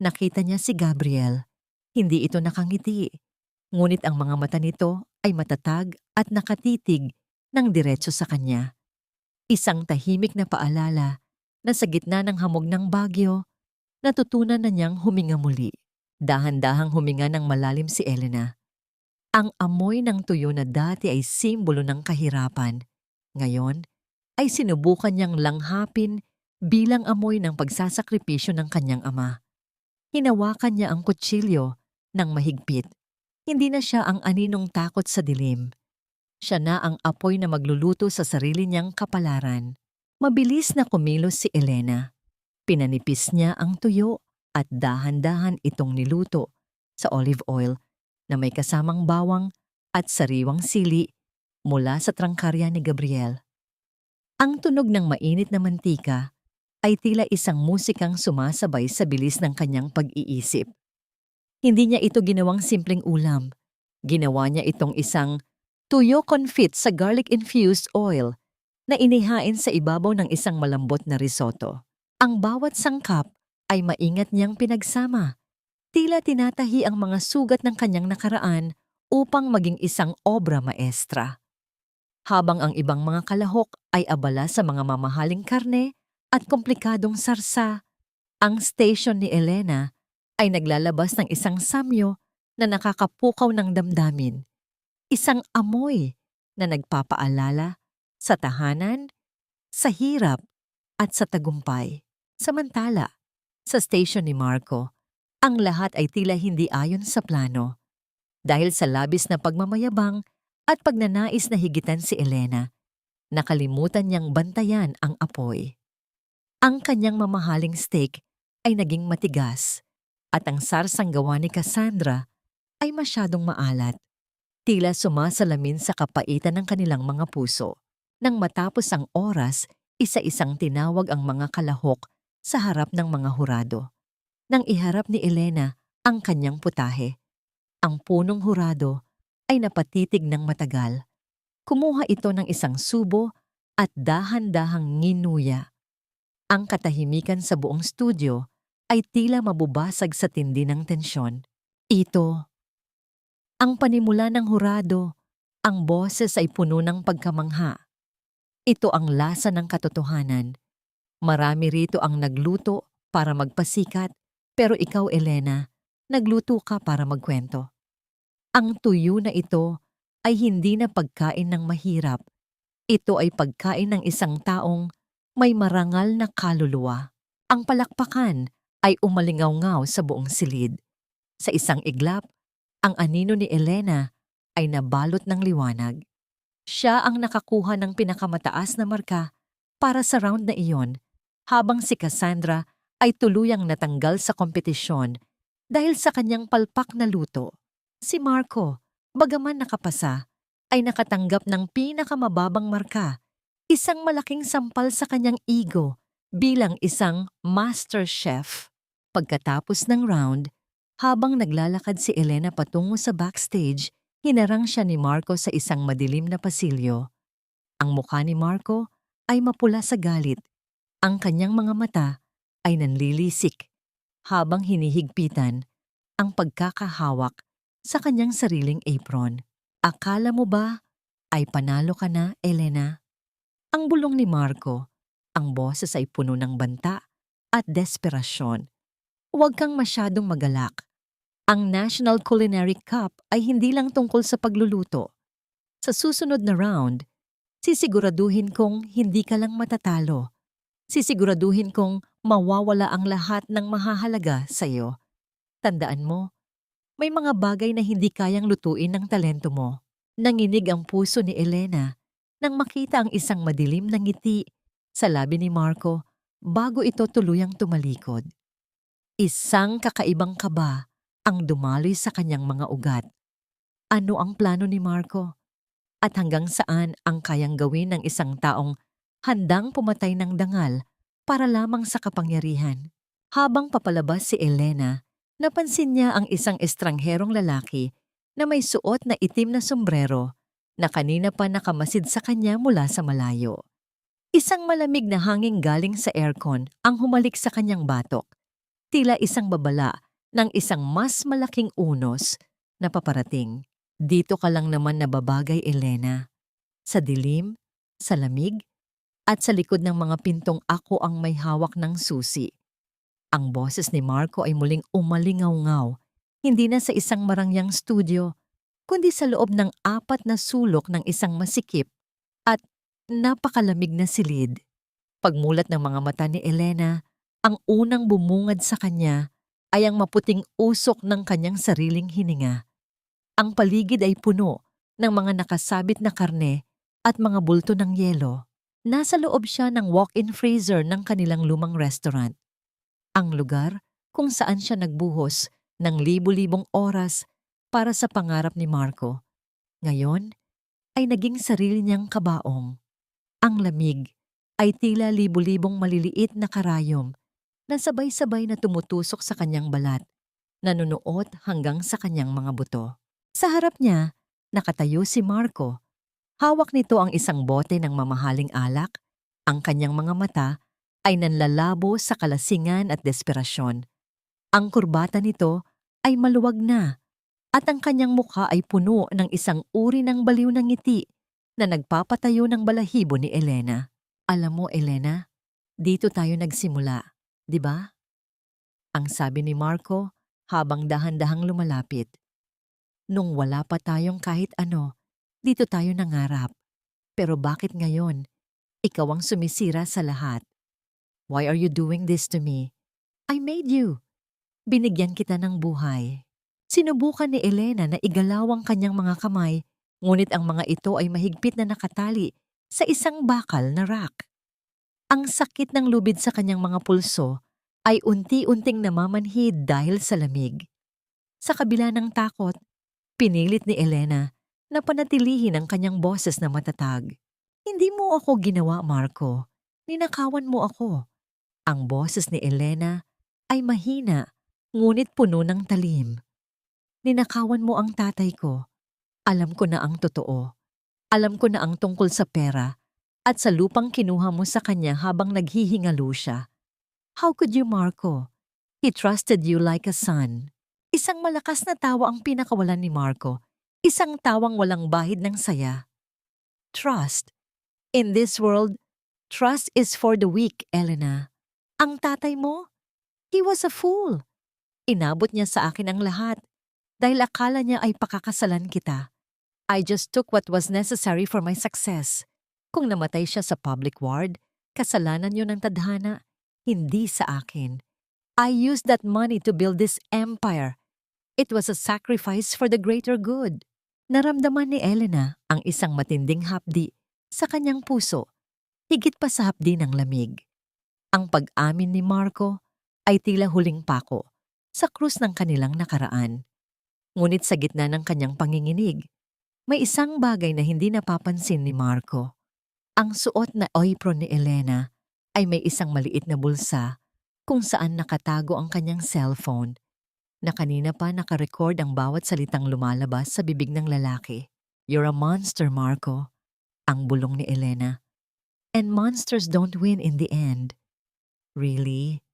nakita niya si Gabriel. Hindi ito nakangiti, ngunit ang mga mata nito ay matatag at nakatitig ng diretso sa kanya. Isang tahimik na paalala na sa gitna ng hamog ng bagyo, natutunan na niyang huminga muli. Dahan-dahang huminga ng malalim si Elena. Ang amoy ng tuyo na dati ay simbolo ng kahirapan, ngayon ay sinubukan niyang langhapin bilang amoy ng pagsasakripisyo ng kanyang ama. Hinawakan niya ang kutsilyo ng mahigpit. Hindi na siya ang aninong takot sa dilim. Siya na ang apoy na magluluto sa sarili niyang kapalaran. Mabilis na kumilos si Elena. Pinanipis niya ang tuyo at dahan-dahan itong niluto sa olive oil na may kasamang bawang at sariwang sili mula sa trangkarya ni Gabriel. Ang tunog ng mainit na mantika ay tila isang musikang sumasabay sa bilis ng kanyang pag-iisip. Hindi niya ito ginawang simpleng ulam. Ginawa niya itong isang tuyo confit sa garlic-infused oil na inihain sa ibabaw ng isang malambot na risotto. Ang bawat sangkap ay maingat niyang pinagsama. Tila tinatahi ang mga sugat ng kanyang nakaraan upang maging isang obra maestra. habang ang ibang mga kalahok ay abala sa mga mamahaling karne at komplikadong sarsa. Ang station ni Elena ay naglalabas ng isang samyo na nakakapukaw ng damdamin, isang amoy na nagpapaalala sa tahanan, sa hirap at sa tagumpay. Samantala, sa station ni Marco, ang lahat ay tila hindi ayon sa plano. Dahil sa labis na pagmamayabang at pagnanais na higitan si Elena, nakalimutan niyang bantayan ang apoy. Ang kanyang mamahaling steak ay naging matigas at ang sarsang gawa ni Cassandra ay masyadong maalat. Tila sumasalamin sa kapaitan ng kanilang mga puso. Nang matapos ang oras, isa-isang tinawag ang mga kalahok sa harap ng mga hurado. Nang iharap ni Elena ang kanyang putahe, ang punong hurado ay napatitig ng matagal. Kumuha ito ng isang subo at dahan-dahang nginuya. Ang katahimikan sa buong studio ay tila mabubasag sa tindi ng tensyon. Ito ang panimula ng hurado, ang boses ay puno ng pagkamangha. Ito ang lasa ng katotohanan. Marami rito ang nagluto para magpasikat, pero ikaw, Elena, nagluto ka para magkwento. Ang tuyo na ito ay hindi na pagkain ng mahirap. Ito ay pagkain ng isang taong may marangal na kaluluwa. Ang palakpakan ay umalingaw-ngaw sa buong silid. Sa isang iglap, ang anino ni Elena ay nabalot ng liwanag. Siya ang nakakuha ng pinakamataas na marka para sa round na iyon, habang si Cassandra ay tuluyang natanggal sa kompetisyon dahil sa kanyang palpak na luto. Si Marco, bagaman nakapasa, ay nakatanggap ng pinakamababang marka, isang malaking sampal sa kanyang ego bilang isang master chef. Pagkatapos ng round, habang naglalakad si Elena patungo sa backstage, hinarang siya ni Marco sa isang madilim na pasilyo. Ang mukha ni Marco ay mapula sa galit. Ang kanyang mga mata ay nanlilisik habang hinihigpitan ang pagkakahawak sa kanyang sariling apron. Akala mo ba ay panalo ka na, Elena? Ang bulong ni Marco, ang boses ay puno ng banta at desperasyon. Huwag kang masyadong magalak. Ang National Culinary Cup ay hindi lang tungkol sa pagluluto. Sa susunod na round, sisiguraduhin kong hindi ka lang matatalo. Sisiguraduhin kong mawawala ang lahat ng mahahalaga sa iyo. Tandaan mo, may mga bagay na hindi kayang lutuin ng talento mo. Nanginig ang puso ni Elena nang makita ang isang madilim na ngiti sa labi ni Marco bago ito tuluyang tumalikod. Isang kakaibang kaba ang dumaloy sa kanyang mga ugat. Ano ang plano ni Marco? At hanggang saan ang kayang gawin ng isang taong handang pumatay ng dangal para lamang sa kapangyarihan? Habang papalabas si Elena, napansin niya ang isang estrangherong lalaki na may suot na itim na sombrero na kanina pa nakamasid sa kanya mula sa malayo. Isang malamig na hangin galing sa aircon ang humalik sa kanyang batok. Tila isang babala ng isang mas malaking unos na paparating. Dito ka lang naman nababagay, Elena. Sa dilim, sa lamig, at sa likod ng mga pintong ako ang may hawak ng susi. Ang boses ni Marco ay muling umalingaw-ngaw, hindi na sa isang marangyang studio, kundi sa loob ng 4 na sulok ng isang masikip at napakalamig na silid. Pagmulat ng mga mata ni Elena, ang unang bumungad sa kanya ay ang maputing usok ng kanyang sariling hininga. Ang paligid ay puno ng mga nakasabit na karne at mga bulto ng yelo. Nasa loob siya ng walk-in freezer ng kanilang lumang restaurant. Ang lugar kung saan siya nagbuhos ng libu-libong oras para sa pangarap ni Marco. Ngayon ay naging sarili niyang kabaong. Ang lamig ay tila libu-libong maliliit na karayom na sabay-sabay na tumutusok sa kanyang balat, nanunuot hanggang sa kanyang mga buto. Sa harap niya, nakatayo si Marco. Hawak nito ang isang bote ng mamahaling alak. Ang kanyang mga mata ay nanlalabo sa kalasingan at desperasyon. Ang kurbata nito ay maluwag na at ang kanyang mukha ay puno ng isang uri ng baliw na ngiti na nagpapatayo ng balahibo ni Elena. Alam mo, Elena, dito tayo nagsimula, di ba? Ang sabi ni Marco habang dahan-dahang lumalapit. Nung wala pa tayong kahit ano, dito tayo nangarap. Pero bakit ngayon? Ikaw ang sumisira sa lahat. Why are you doing this to me? I made you. Binigyan kita ng buhay. Sinubukan ni Elena na igalaw ang kanyang mga kamay, ngunit ang mga ito ay mahigpit na nakatali sa isang bakal na rack. Ang sakit ng lubid sa kanyang mga pulso ay unti-unting namamanhid dahil sa lamig. Sa kabila ng takot, pinilit ni Elena na panatilihin ang kanyang boses na matatag. Hindi mo ako ginawa, Marco. Ninakawan mo ako. Ang boses ni Elena ay mahina, ngunit puno ng talim. Ninakawan mo ang tatay ko. Alam ko na ang totoo. Alam ko na ang tungkol sa pera at sa lupang kinuha mo sa kanya habang naghihingalo siya. How could you, Marco? He trusted you like a son. Isang malakas na tawa ang pinakawalan ni Marco. Isang tawang walang bahid ng saya. Trust. In this world, trust is for the weak, Elena. Ang tatay mo? He was a fool. Inabot niya sa akin ang lahat dahil akala niya ay pakakasalan kita. I just took what was necessary for my success. Kung namatay siya sa public ward, kasalanan yun ng tadhana, hindi sa akin. I used that money to build this empire. It was a sacrifice for the greater good. Naramdaman ni Elena ang isang matinding hapdi sa kanyang puso, higit pa sa hapdi ng lamig. Ang pag-amin ni Marco ay tila huling pako sa krus ng kanilang nakaraan. Ngunit sa gitna ng kanyang panginginig, may isang bagay na hindi napapansin ni Marco. Ang suot na apron ni Elena ay may isang maliit na bulsa kung saan nakatago ang kanyang cellphone na kanina pa nakarecord ang bawat salitang lumalabas sa bibig ng lalaki. You're a monster, Marco. Ang bulong ni Elena. And monsters don't win in the end. Really?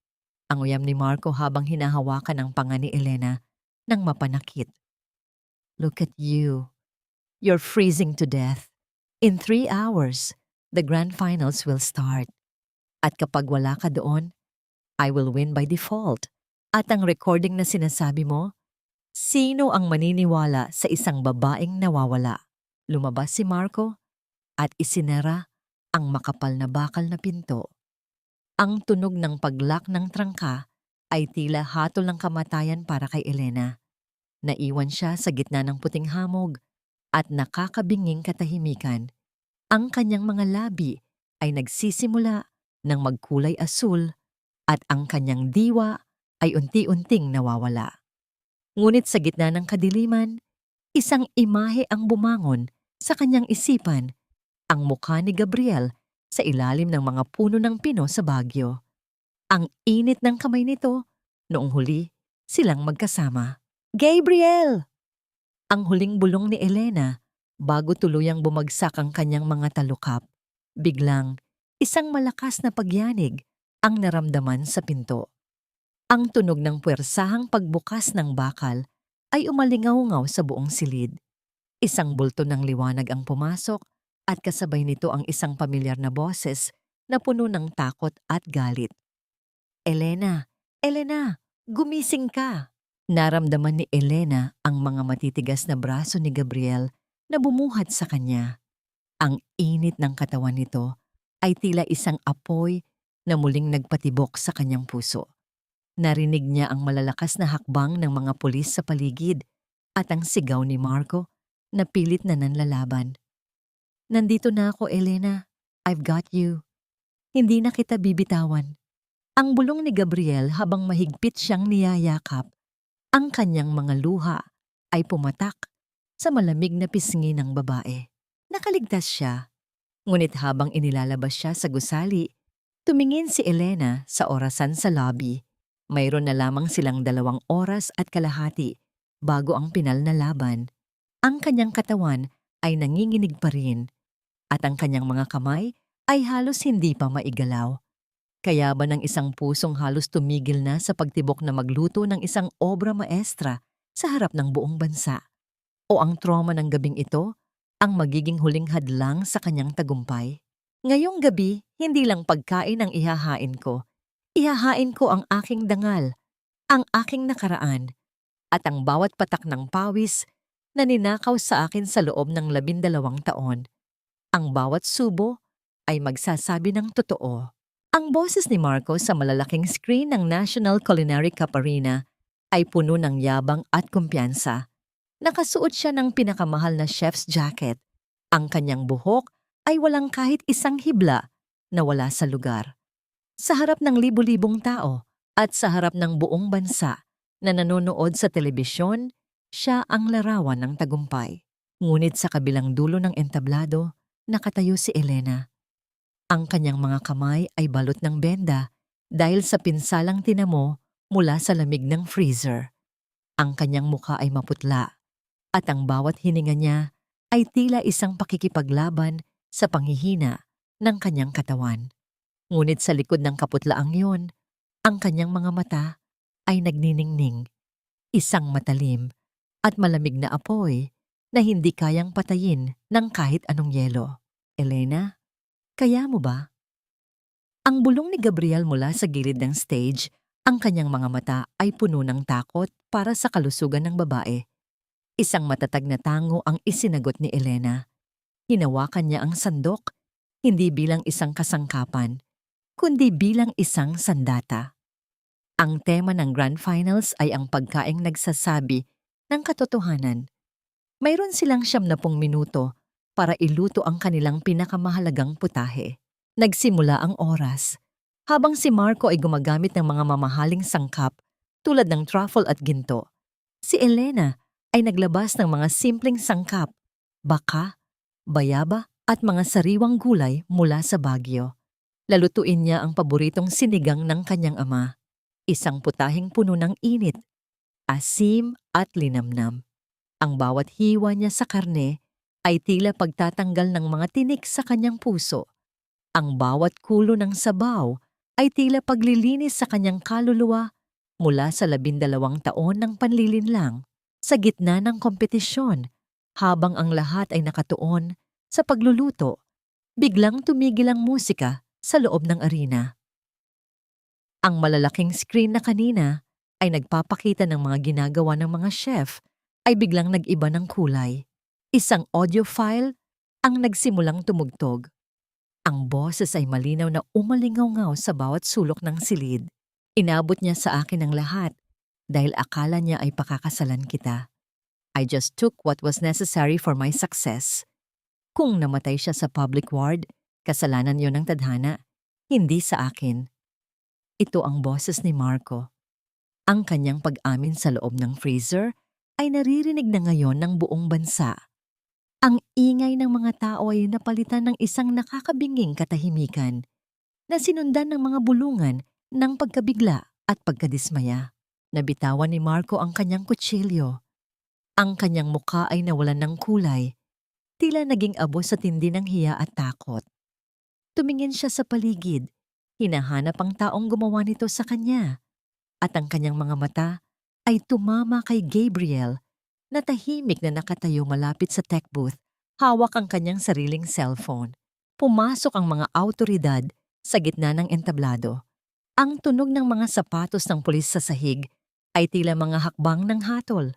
Ang uyam ni Marco habang hinahawakan ang panga ni Elena nang mapanakit. Look at you. You're freezing to death. In 3 hours, the grand finals will start. At kapag wala ka doon, I will win by default. At ang recording na sinasabi mo, sino ang maniniwala sa isang babaeng nawawala? Lumabas si Marco at isinara ang makapal na bakal na pinto. Ang tunog ng paglock ng trangka ay tila hatol ng kamatayan para kay Elena. Naiwan siya sa gitna ng puting hamog at nakakabinging katahimikan. Ang kanyang mga labi ay nagsisimula ng magkulay asul at ang kanyang diwa ay unti-unting nawawala. Ngunit sa gitna ng kadiliman, isang imahe ang bumangon sa kanyang isipan, ang mukha ni Gabriel sa ilalim ng mga puno ng pino sa Baguio. Ang init ng kamay nito noong huli silang magkasama. Gabriel! Ang huling bulong ni Elena bago tuluyang bumagsak ang kanyang mga talukap. Biglang, isang malakas na pagyanig ang naramdaman sa pinto. Ang tunog ng puwersahang pagbukas ng bakal ay umalingaw-ngaw sa buong silid. Isang bulto ng liwanag ang pumasok at kasabay nito ang isang pamilyar na boses na puno ng takot at galit. Elena! Elena! Gumising ka! Naramdaman ni Elena ang mga matitigas na braso ni Gabriel na bumuhat sa kanya. Ang init ng katawan nito ay tila isang apoy na muling nagpatibok sa kanyang puso. Narinig niya ang malalakas na hakbang ng mga pulis sa paligid at ang sigaw ni Marco na pilit na nanlalaban. Nandito na ako, Elena. I've got you. Hindi na kita bibitawan. Ang bulong ni Gabriel habang mahigpit siyang niyayakap. Ang kanyang mga luha ay pumatak sa malamig na pisngi ng babae. Nakaligtas siya. Ngunit habang inilalabas siya sa gusali, tumingin si Elena sa orasan sa lobby. Mayroon na lamang silang 2 oras at kalahati bago ang pinal na laban. Ang kanyang katawan ay nanginginig pa rin at ang kanyang mga kamay ay halos hindi pa maigalaw. Kaya ba ng isang pusong halos tumigil na sa pagtibok na magluto ng isang obra maestra sa harap ng buong bansa? O ang trauma ng gabing ito ang magiging huling hadlang sa kanyang tagumpay. Ngayong gabi, hindi lang pagkain ang ihahain ko. Ihahain ko ang aking dangal, ang aking nakaraan, at ang bawat patak ng pawis na ninakaw sa akin sa loob ng 12 taon. Ang bawat subo ay magsasabi ng totoo. Ang boses ni Marco sa malalaking screen ng National Culinary Cup Arena ay puno ng yabang at kumpiyansa. Nakasuot siya ng pinakamahal na chef's jacket. Ang kanyang buhok ay walang kahit isang hibla na wala sa lugar. Sa harap ng libu-libong tao at sa harap ng buong bansa na nanonood sa telebisyon, siya ang larawan ng tagumpay. Ngunit sa kabilang dulo ng entablado, nakatayo si Elena. Ang kanyang mga kamay ay balot ng benda dahil sa pinsalang tinamo mula sa lamig ng freezer. Ang kanyang mukha ay maputla at ang bawat hininga niya ay tila isang pakikipaglaban sa panghihina ng kanyang katawan. Ngunit sa likod ng kaputlaang yon, ang kanyang mga mata ay nagniningning, isang matalim at malamig na apoy na hindi kayang patayin ng kahit anong yelo. Elena, kaya mo ba? Ang bulong ni Gabriel mula sa gilid ng stage, ang kanyang mga mata ay puno ng takot para sa kalusugan ng babae. Isang matatag na tango ang isinagot ni Elena. Hinawakan niya ang sandok, hindi bilang isang kasangkapan, kundi bilang isang sandata. Ang tema ng Grand Finals ay ang pagkaing nagsasabi ng katotohanan. Mayroon silang 70 minuto para iluto ang kanilang pinakamahalagang putahe. Nagsimula ang oras. Habang si Marco ay gumagamit ng mga mamahaling sangkap tulad ng truffle at ginto, si Elena ay naglabas ng mga simpleng sangkap, baka, bayaba at mga sariwang gulay mula sa Baguio. Lalutuin niya ang paboritong sinigang ng kanyang ama, isang putaheng puno ng init, asim at linamnam. Ang bawat hiwa niya sa karne ay tila pagtatanggal ng mga tinik sa kanyang puso. Ang bawat kulo ng sabaw ay tila paglilinis sa kanyang kaluluwa mula sa 12 taon ng panlilinlang. Sa gitna ng kompetisyon, habang ang lahat ay nakatuon sa pagluluto, biglang tumigil ang musika sa loob ng arena. Ang malalaking screen na kanina ay nagpapakita ng mga ginagawa ng mga chef ay biglang nag-iba ng kulay. Isang audio file ang nagsimulang tumugtog. Ang boses ay malinaw na umalingaw-ngaw sa bawat sulok ng silid. Inabot niya sa akin ang lahat dahil akala niya ay pakakasalan kita. I just took what was necessary for my success. Kung namatay siya sa public ward, kasalanan yon ng tadhana, hindi sa akin. Ito ang boses ni Marco. Ang kanyang pag-amin sa loob ng freezer ay naririnig na ngayon ng buong bansa. Ang ingay ng mga tao ay napalitan ng isang nakakabinging katahimikan na sinundan ng mga bulungan ng pagkabigla at pagkadismaya. Nabitawan ni Marco ang kanyang kutsilyo. Ang kanyang mukha ay nawalan ng kulay, tila naging abo sa tindi ng hiya at takot. Tumingin siya sa paligid, hinahanap ang taong gumawa nito sa kanya, at ang kanyang mga mata ay tumama kay Gabriel na tahimik na nakatayo malapit sa tech booth, hawak ang kanyang sariling cellphone. Pumasok ang mga awtoridad sa gitna ng entablado. Ang tunog ng mga sapatos ng pulis sa sahig ay tila mga hakbang ng hatol.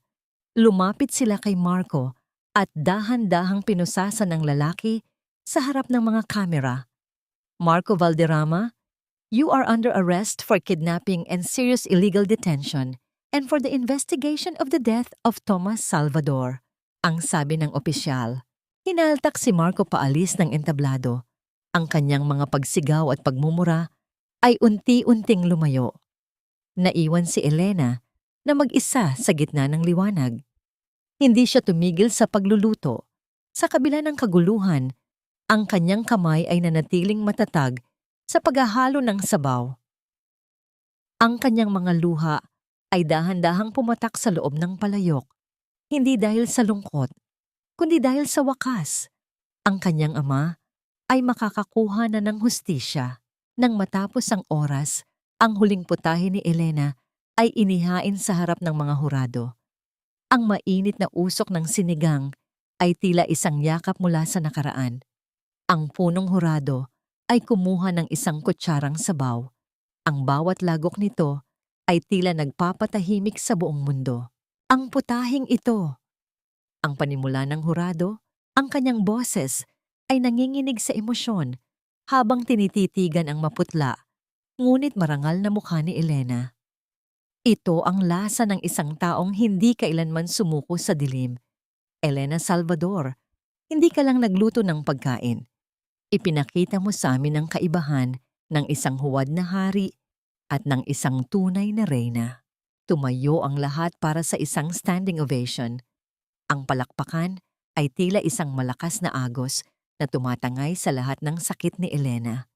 Lumapit sila kay Marco at dahan-dahang pinusasan ng lalaki sa harap ng mga kamera. Marco Valderrama, you are under arrest for kidnapping and serious illegal detention and for the investigation of the death of Thomas Salvador, ang sabi ng opisyal. Hinaltak si Marco paalis ng entablado. Ang kanyang mga pagsigaw at pagmumura ay unti-unting lumayo. Naiwan si Elena na mag-isa sa gitna ng liwanag. Hindi siya tumigil sa pagluluto. Sa kabila ng kaguluhan, ang kanyang kamay ay nanatiling matatag sa paghahalo ng sabaw. Ang kanyang mga luha ay dahan-dahang pumatak sa loob ng palayok, hindi dahil sa lungkot, kundi dahil sa wakas. Ang kanyang ama ay makakakuha na ng hustisya. Nang matapos ang oras, ang huling putahe ni Elena ay inihain sa harap ng mga hurado. Ang mainit na usok ng sinigang ay tila isang yakap mula sa nakaraan. Ang punong hurado ay kumuha ng isang kutsarang sabaw. Ang bawat lagok nito ay tila nagpapatahimik sa buong mundo. Ang putahing ito, ang panimula ng hurado, ang kanyang boses ay nanginginig sa emosyon habang tinititigan ang maputla, ngunit marangal na mukha ni Elena. Ito ang lasa ng isang taong hindi kailanman sumuko sa dilim. Elena Salvador, hindi ka lang nagluto ng pagkain. Ipinakita mo sa amin ang kaibahan ng isang huwad na hari at ng isang tunay na reyna. Tumayo ang lahat para sa isang standing ovation. Ang palakpakan ay tila isang malakas na agos na tumatangay sa lahat ng sakit ni Elena.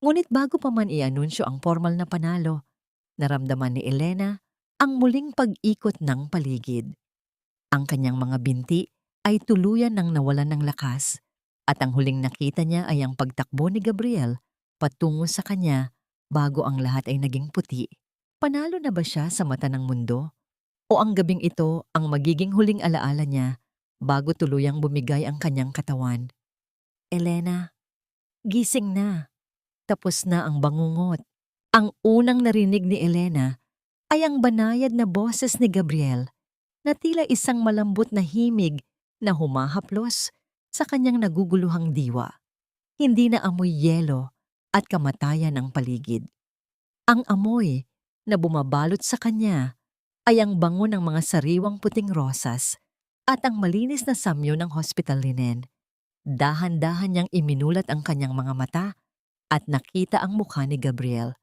Ngunit bago pa man i-anunsyo ang formal na panalo, naramdaman ni Elena ang muling pag-ikot ng paligid. Ang kanyang mga binti ay tuluyan ng nawalan ng lakas at ang huling nakita niya ay ang pagtakbo ni Gabriel patungo sa kanya bago ang lahat ay naging puti. Panalo na ba siya sa mata ng mundo? O ang gabing ito ang magiging huling alaala niya bago tuluyang bumigay ang kanyang katawan? Elena, gising na. Tapos na ang bangungot. Ang unang narinig ni Elena ay ang banayad na boses ni Gabriel na tila isang malambot na himig na humahaplos sa kanyang naguguluhang diwa. Hindi na amoy yelo at kamatayan ang paligid. Ang amoy na bumabalot sa kanya ay ang bango ng mga sariwang puting rosas at ang malinis na samyo ng hospital linen. Dahan-dahan niyang iminulat ang kanyang mga mata at nakita ang mukha ni Gabriel.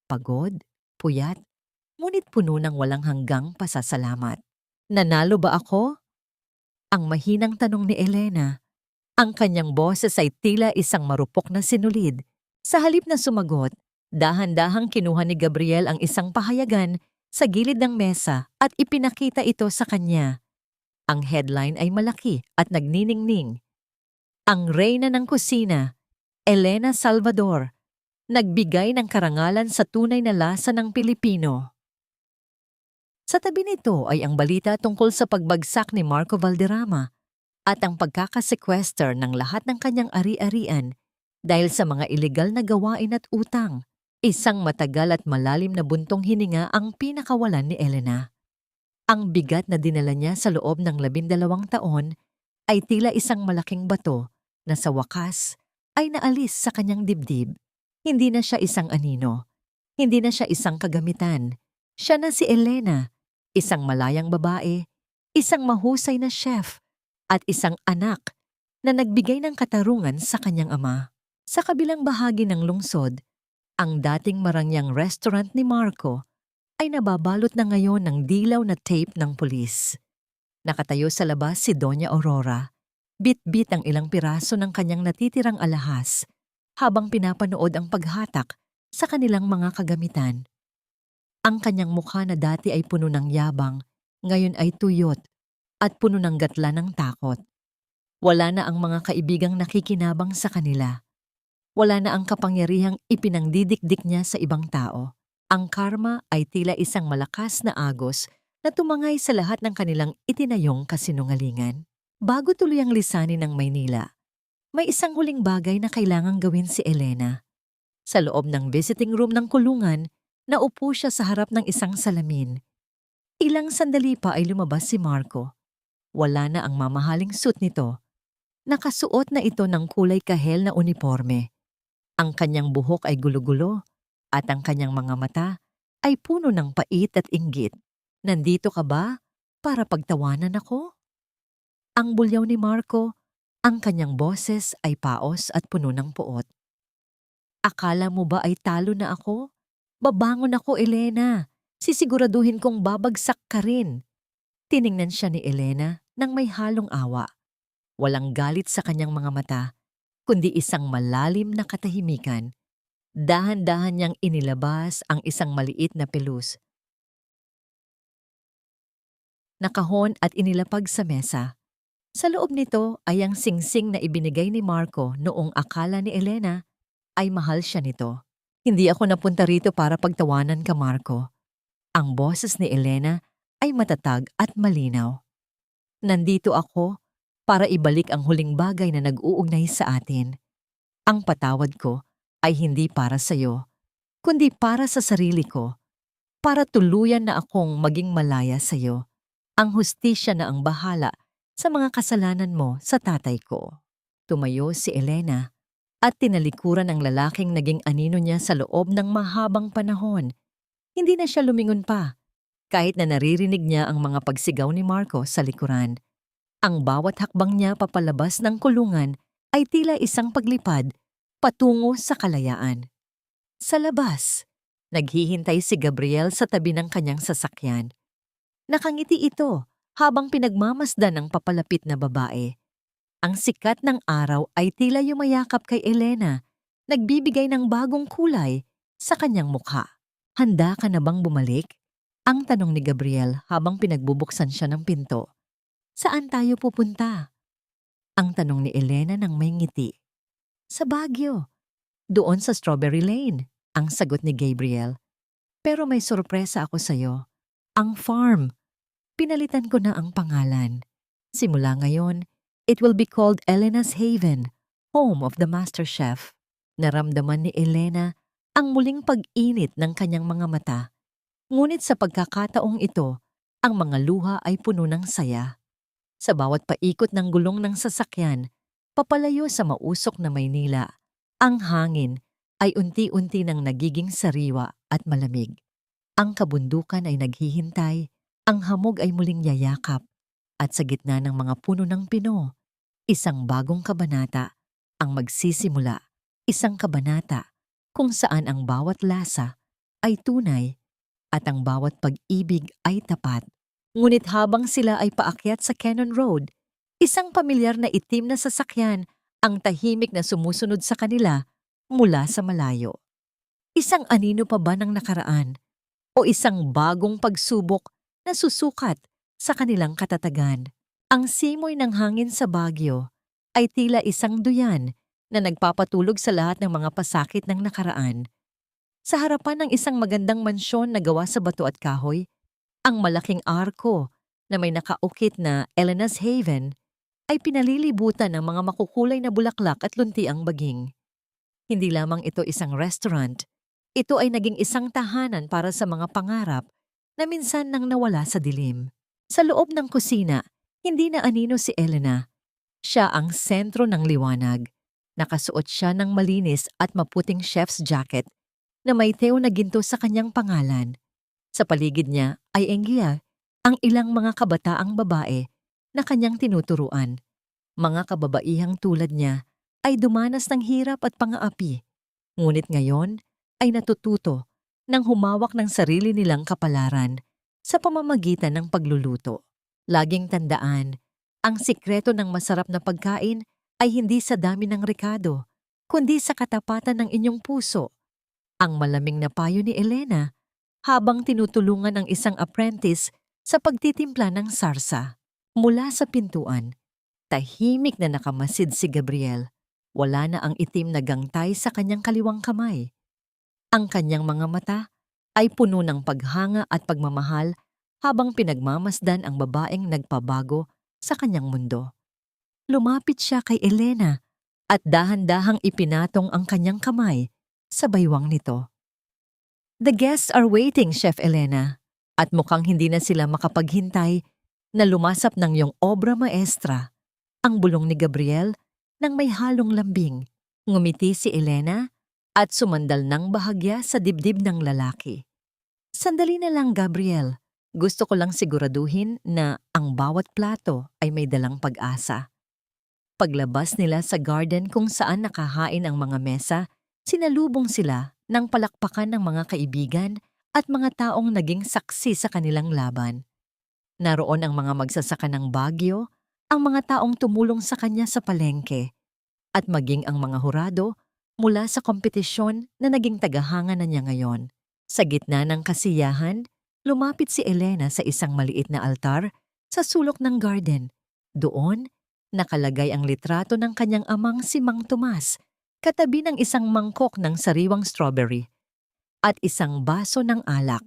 Pagod, puyat, ngunit puno ng walang hanggang pasasalamat. Nanalo ba ako? Ang mahinang tanong ni Elena. Ang kanyang boses ay tila isang marupok na sinulid. Sa halip na sumagot, dahan-dahang kinuha ni Gabriel ang isang pahayagan sa gilid ng mesa at ipinakita ito sa kanya. Ang headline ay malaki at nagniningning. Ang reyna ng kusina, Elena Salvador, nagbigay ng karangalan sa tunay na lasa ng Pilipino. Sa tabi nito ay ang balita tungkol sa pagbagsak ni Marco Valderrama at ang pagkakasekwester ng lahat ng kanyang ari-arian dahil sa mga ilegal na gawain at utang. Isang matagal at malalim na buntong hininga ang pinakawalan ni Elena. Ang bigat na dinala niya sa loob ng 12 taon ay tila isang malaking bato na sa wakas ay naalis sa kanyang dibdib. Hindi na siya isang anino. Hindi na siya isang kagamitan. Siya na si Elena, isang malayang babae, isang mahusay na chef, at isang anak na nagbigay ng katarungan sa kanyang ama. Sa kabilang bahagi ng lungsod, ang dating marangyang restaurant ni Marco ay nababalot na ngayon ng dilaw na tape ng pulis. Nakatayo sa labas si Doña Aurora. Bit-bit ang ilang piraso ng kanyang natitirang alahas habang pinapanood ang paghatak sa kanilang mga kagamitan. Ang kanyang mukha na dati ay puno ng yabang, ngayon ay tuyot at puno ng gatla ng takot. Wala na ang mga kaibigang nakikinabang sa kanila. Wala na ang kapangyarihang ipinangdidikdik niya sa ibang tao. Ang karma ay tila isang malakas na agos na tumangay sa lahat ng kanilang itinayong kasinungalingan. Bago tuluyang lisanin ng Maynila, may isang huling bagay na kailangang gawin si Elena. Sa loob ng visiting room ng kulungan, naupo siya sa harap ng isang salamin. Ilang sandali pa ay lumabas si Marco. Wala na ang mamahaling suit nito. Nakasuot na ito ng kulay kahel na uniforme. Ang kanyang buhok ay gulo-gulo at ang kanyang mga mata ay puno ng pait at inggit. Nandito ka ba para pagtawanan ako? Ang bulyaw ni Marco, ang kanyang boses ay paos at puno ng puot. Akala mo ba ay talo na ako? Babangon ako, Elena. Sisiguraduhin kong babagsak ka rin. Tiningnan siya ni Elena nang may halong awa. Walang galit sa kanyang mga mata, kundi isang malalim na katahimikan. Dahan-dahan niyang inilabas ang isang maliit na pelus. Nakahon at inilapag sa mesa. Sa loob nito ay ang singsing na ibinigay ni Marco noong akala ni Elena ay mahal siya nito. Hindi ako napunta rito para pagtawanan ka, Marco. Ang boses ni Elena ay matatag at malinaw. Nandito ako para ibalik ang huling bagay na nag-uugnay sa atin. Ang patawad ko ay hindi para sa'yo, kundi para sa sarili ko, para tuluyan na akong maging malaya sa'yo. Ang hustisya na ang bahala sa mga kasalanan mo sa tatay ko. Tumayo si Elena at tinalikuran ang lalaking naging anino niya sa loob ng mahabang panahon. Hindi na siya lumingon pa, kahit na naririnig niya ang mga pagsigaw ni Marco sa likuran. Ang bawat hakbang niya papalabas ng kulungan ay tila isang paglipad patungo sa kalayaan. Sa labas, naghihintay si Gabriel sa tabi ng kanyang sasakyan. Nakangiti ito habang pinagmamasdan ng papalapit na babae. Ang sikat ng araw ay tila yumayakap kay Elena, nagbibigay ng bagong kulay sa kanyang mukha. Handa ka na bang bumalik? Ang tanong ni Gabriel habang pinagbubuksan siya ng pinto. Saan tayo pupunta? Ang tanong ni Elena nang may ngiti. Sa Baguio. Doon sa Strawberry Lane, ang sagot ni Gabriel. Pero may sorpresa ako sa'yo. Ang farm. Pinalitan ko na ang pangalan. Simula ngayon, it will be called Elena's Haven, home of the Master Chef. Naramdaman ni Elena ang muling pag-init ng kanyang mga mata. Ngunit sa pagkakataong ito, ang mga luha ay puno ng saya. Sa bawat paikot ng gulong ng sasakyan, papalayo sa mausok na Maynila, ang hangin ay unti-unti nang nagiging sariwa at malamig. Ang kabundukan ay naghihintay, ang hamog ay muling yayakap, at sa gitna ng mga puno ng pino, isang bagong kabanata ang magsisimula, isang kabanata kung saan ang bawat lasa ay tunay at ang bawat pag-ibig ay tapat. Ngunit habang sila ay paakyat sa Cannon Road, isang pamilyar na itim na sasakyan ang tahimik na sumusunod sa kanila mula sa malayo. Isang anino pa ba ng nakaraan o isang bagong pagsubok na susukat sa kanilang katatagan? Ang simoy ng hangin sa Baguio ay tila isang duyan na nagpapatulog sa lahat ng mga pasakit ng nakaraan. Sa harapan ng isang magandang mansyon na gawa sa bato at kahoy, ang malaking arko na may nakaukit na Elena's Haven ay pinalilibutan ng mga makukulay na bulaklak at luntiang baging. Hindi lamang ito isang restaurant, ito ay naging isang tahanan para sa mga pangarap na minsan nang nawala sa dilim. Sa loob ng kusina, hindi na anino si Elena. Siya ang sentro ng liwanag. Nakasuot siya ng malinis at maputing chef's jacket na may teo na ginto sa kanyang pangalan. Sa paligid niya ay enggiya ang ilang mga kabataang babae na kanyang tinuturuan. Mga kababaihang tulad niya ay dumanas ng hirap at pang-aapi. Ngunit ngayon ay natututo nang humawak ng sarili nilang kapalaran sa pamamagitan ng pagluluto. Laging tandaan, ang sikreto ng masarap na pagkain ay hindi sa dami ng rekado, kundi sa katapatan ng inyong puso. Ang malamig na payo ni Elena habang tinutulungan ang isang apprentice sa pagtitimpla ng sarsa. Mula sa pintuan, tahimik na nakamasid si Gabriel. Wala na ang itim na gangtay sa kanyang kaliwang kamay. Ang kanyang mga mata ay puno ng paghanga at pagmamahal habang pinagmamasdan ang babaeng nagpabago sa kanyang mundo. Lumapit siya kay Elena at dahan-dahang ipinatong ang kanyang kamay sa baywang nito. The guests are waiting, Chef Elena, at mukhang hindi na sila makapaghintay na lumasap ng iyong obra maestra, ang bulong ni Gabriel nang may halong lambing. Ngumiti si Elena at sumandal ng bahagya sa dibdib ng lalaki. Sandali na lang, Gabriel. Gusto ko lang siguraduhin na ang bawat plato ay may dalang pag-asa. Paglabas nila sa garden kung saan nakahain ang mga mesa, sinalubong sila ng palakpakan ng mga kaibigan at mga taong naging saksi sa kanilang laban. Naroon ang mga magsasaka ng Baguio, ang mga taong tumulong sa kanya sa palengke, at maging ang mga hurado mula sa kompetisyon na naging tagahanga na niya ngayon. Sa gitna ng kasiyahan, lumapit si Elena sa isang maliit na altar sa sulok ng garden. Doon, nakalagay ang litrato ng kanyang amang si Mang Tomas, katabi ng isang mangkok ng sariwang strawberry at isang baso ng alak.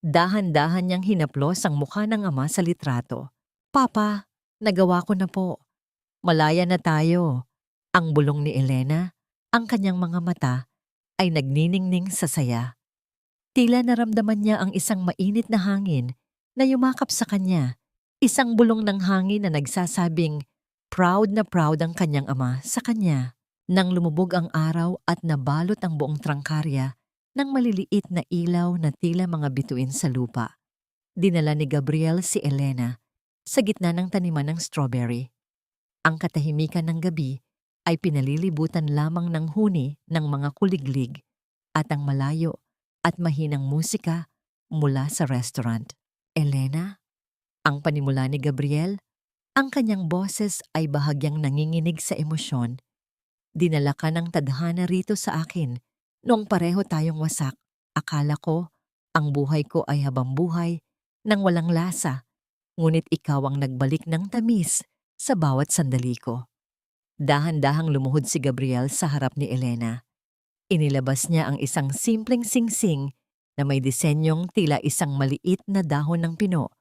Dahan-dahan niyang hinaplos ang mukha ng ama sa litrato. Papa, nagawa ko na po. Malaya na tayo. Ang bulong ni Elena, ang kanyang mga mata, ay nagniningning sa saya. Tila naramdaman niya ang isang mainit na hangin na yumakap sa kanya. Isang bulong ng hangin na nagsasabing proud na proud ang kanyang ama sa kanya. Nang lumubog ang araw at nabalot ang buong trangkarya ng maliliit na ilaw na tila mga bituin sa lupa, dinala ni Gabriel si Elena sa gitna ng taniman ng strawberry. Ang katahimikan ng gabi ay pinalilibutan lamang ng huni ng mga kuliglig at ang malayo at mahinang musika mula sa restaurant. Elena, ang panimula ni Gabriel, ang kanyang boses ay bahagyang nanginginig sa emosyon. Dinala ka ng tadhana rito sa akin noong pareho tayong wasak. Akala ko, ang buhay ko ay habambuhay nang walang lasa, ngunit ikaw ang nagbalik ng tamis sa bawat sandali ko. Dahan-dahang lumuhod si Gabriel sa harap ni Elena. Inilabas niya ang isang simpleng singsing na may disenyong tila isang maliit na dahon ng pino,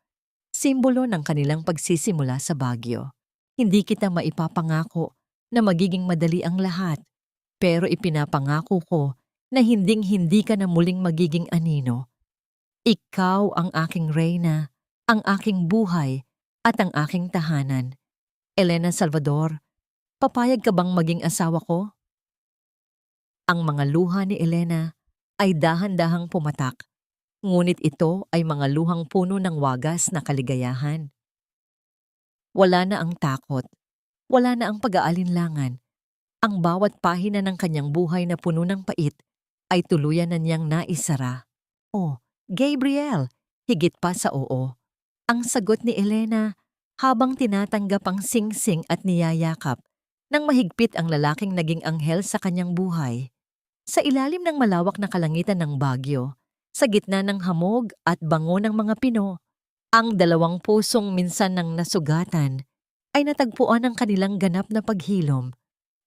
simbolo ng kanilang pagsisimula sa Baguio. Hindi kita maipapangako na magiging madali ang lahat, pero ipinapangako ko na hinding-hindi ka na muling magiging anino. Ikaw ang aking reyna, ang aking buhay, at ang aking tahanan. Elena Salvador, papayag ka bang maging asawa ko? Ang mga luha ni Elena ay dahan-dahang pumatak, ngunit ito ay mga luhang puno ng wagas na kaligayahan. Wala na ang takot, wala na ang pag-aalinlangan. Ang bawat pahina ng kanyang buhay na puno ng pait ay tuluyan na niyang naisara. Oh, Gabriel, higit pa sa oo. Ang sagot ni Elena habang tinatanggap ang singsing at niyayakap nang mahigpit ang lalaking naging anghel sa kanyang buhay. Sa ilalim ng malawak na kalangitan ng Baguio, sa gitna ng hamog at bango ng mga Pino, ang dalawang pusong minsan nang nasugatan ay natagpuan ang kanilang ganap na paghilom.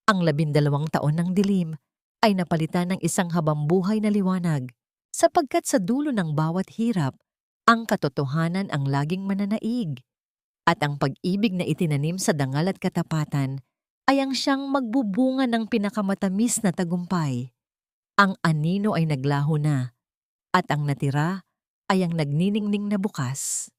Ang 12 taon ng dilim ay napalitan ng isang habambuhay na liwanag, sapagkat sa dulo ng bawat hirap, ang katotohanan ang laging mananaig. At ang pag-ibig na itinanim sa dangal at katapatan ay ang siyang magbubunga ng pinakamatamis na tagumpay. Ang anino ay naglaho na, at ang natira ay ang nagniningning na bukas.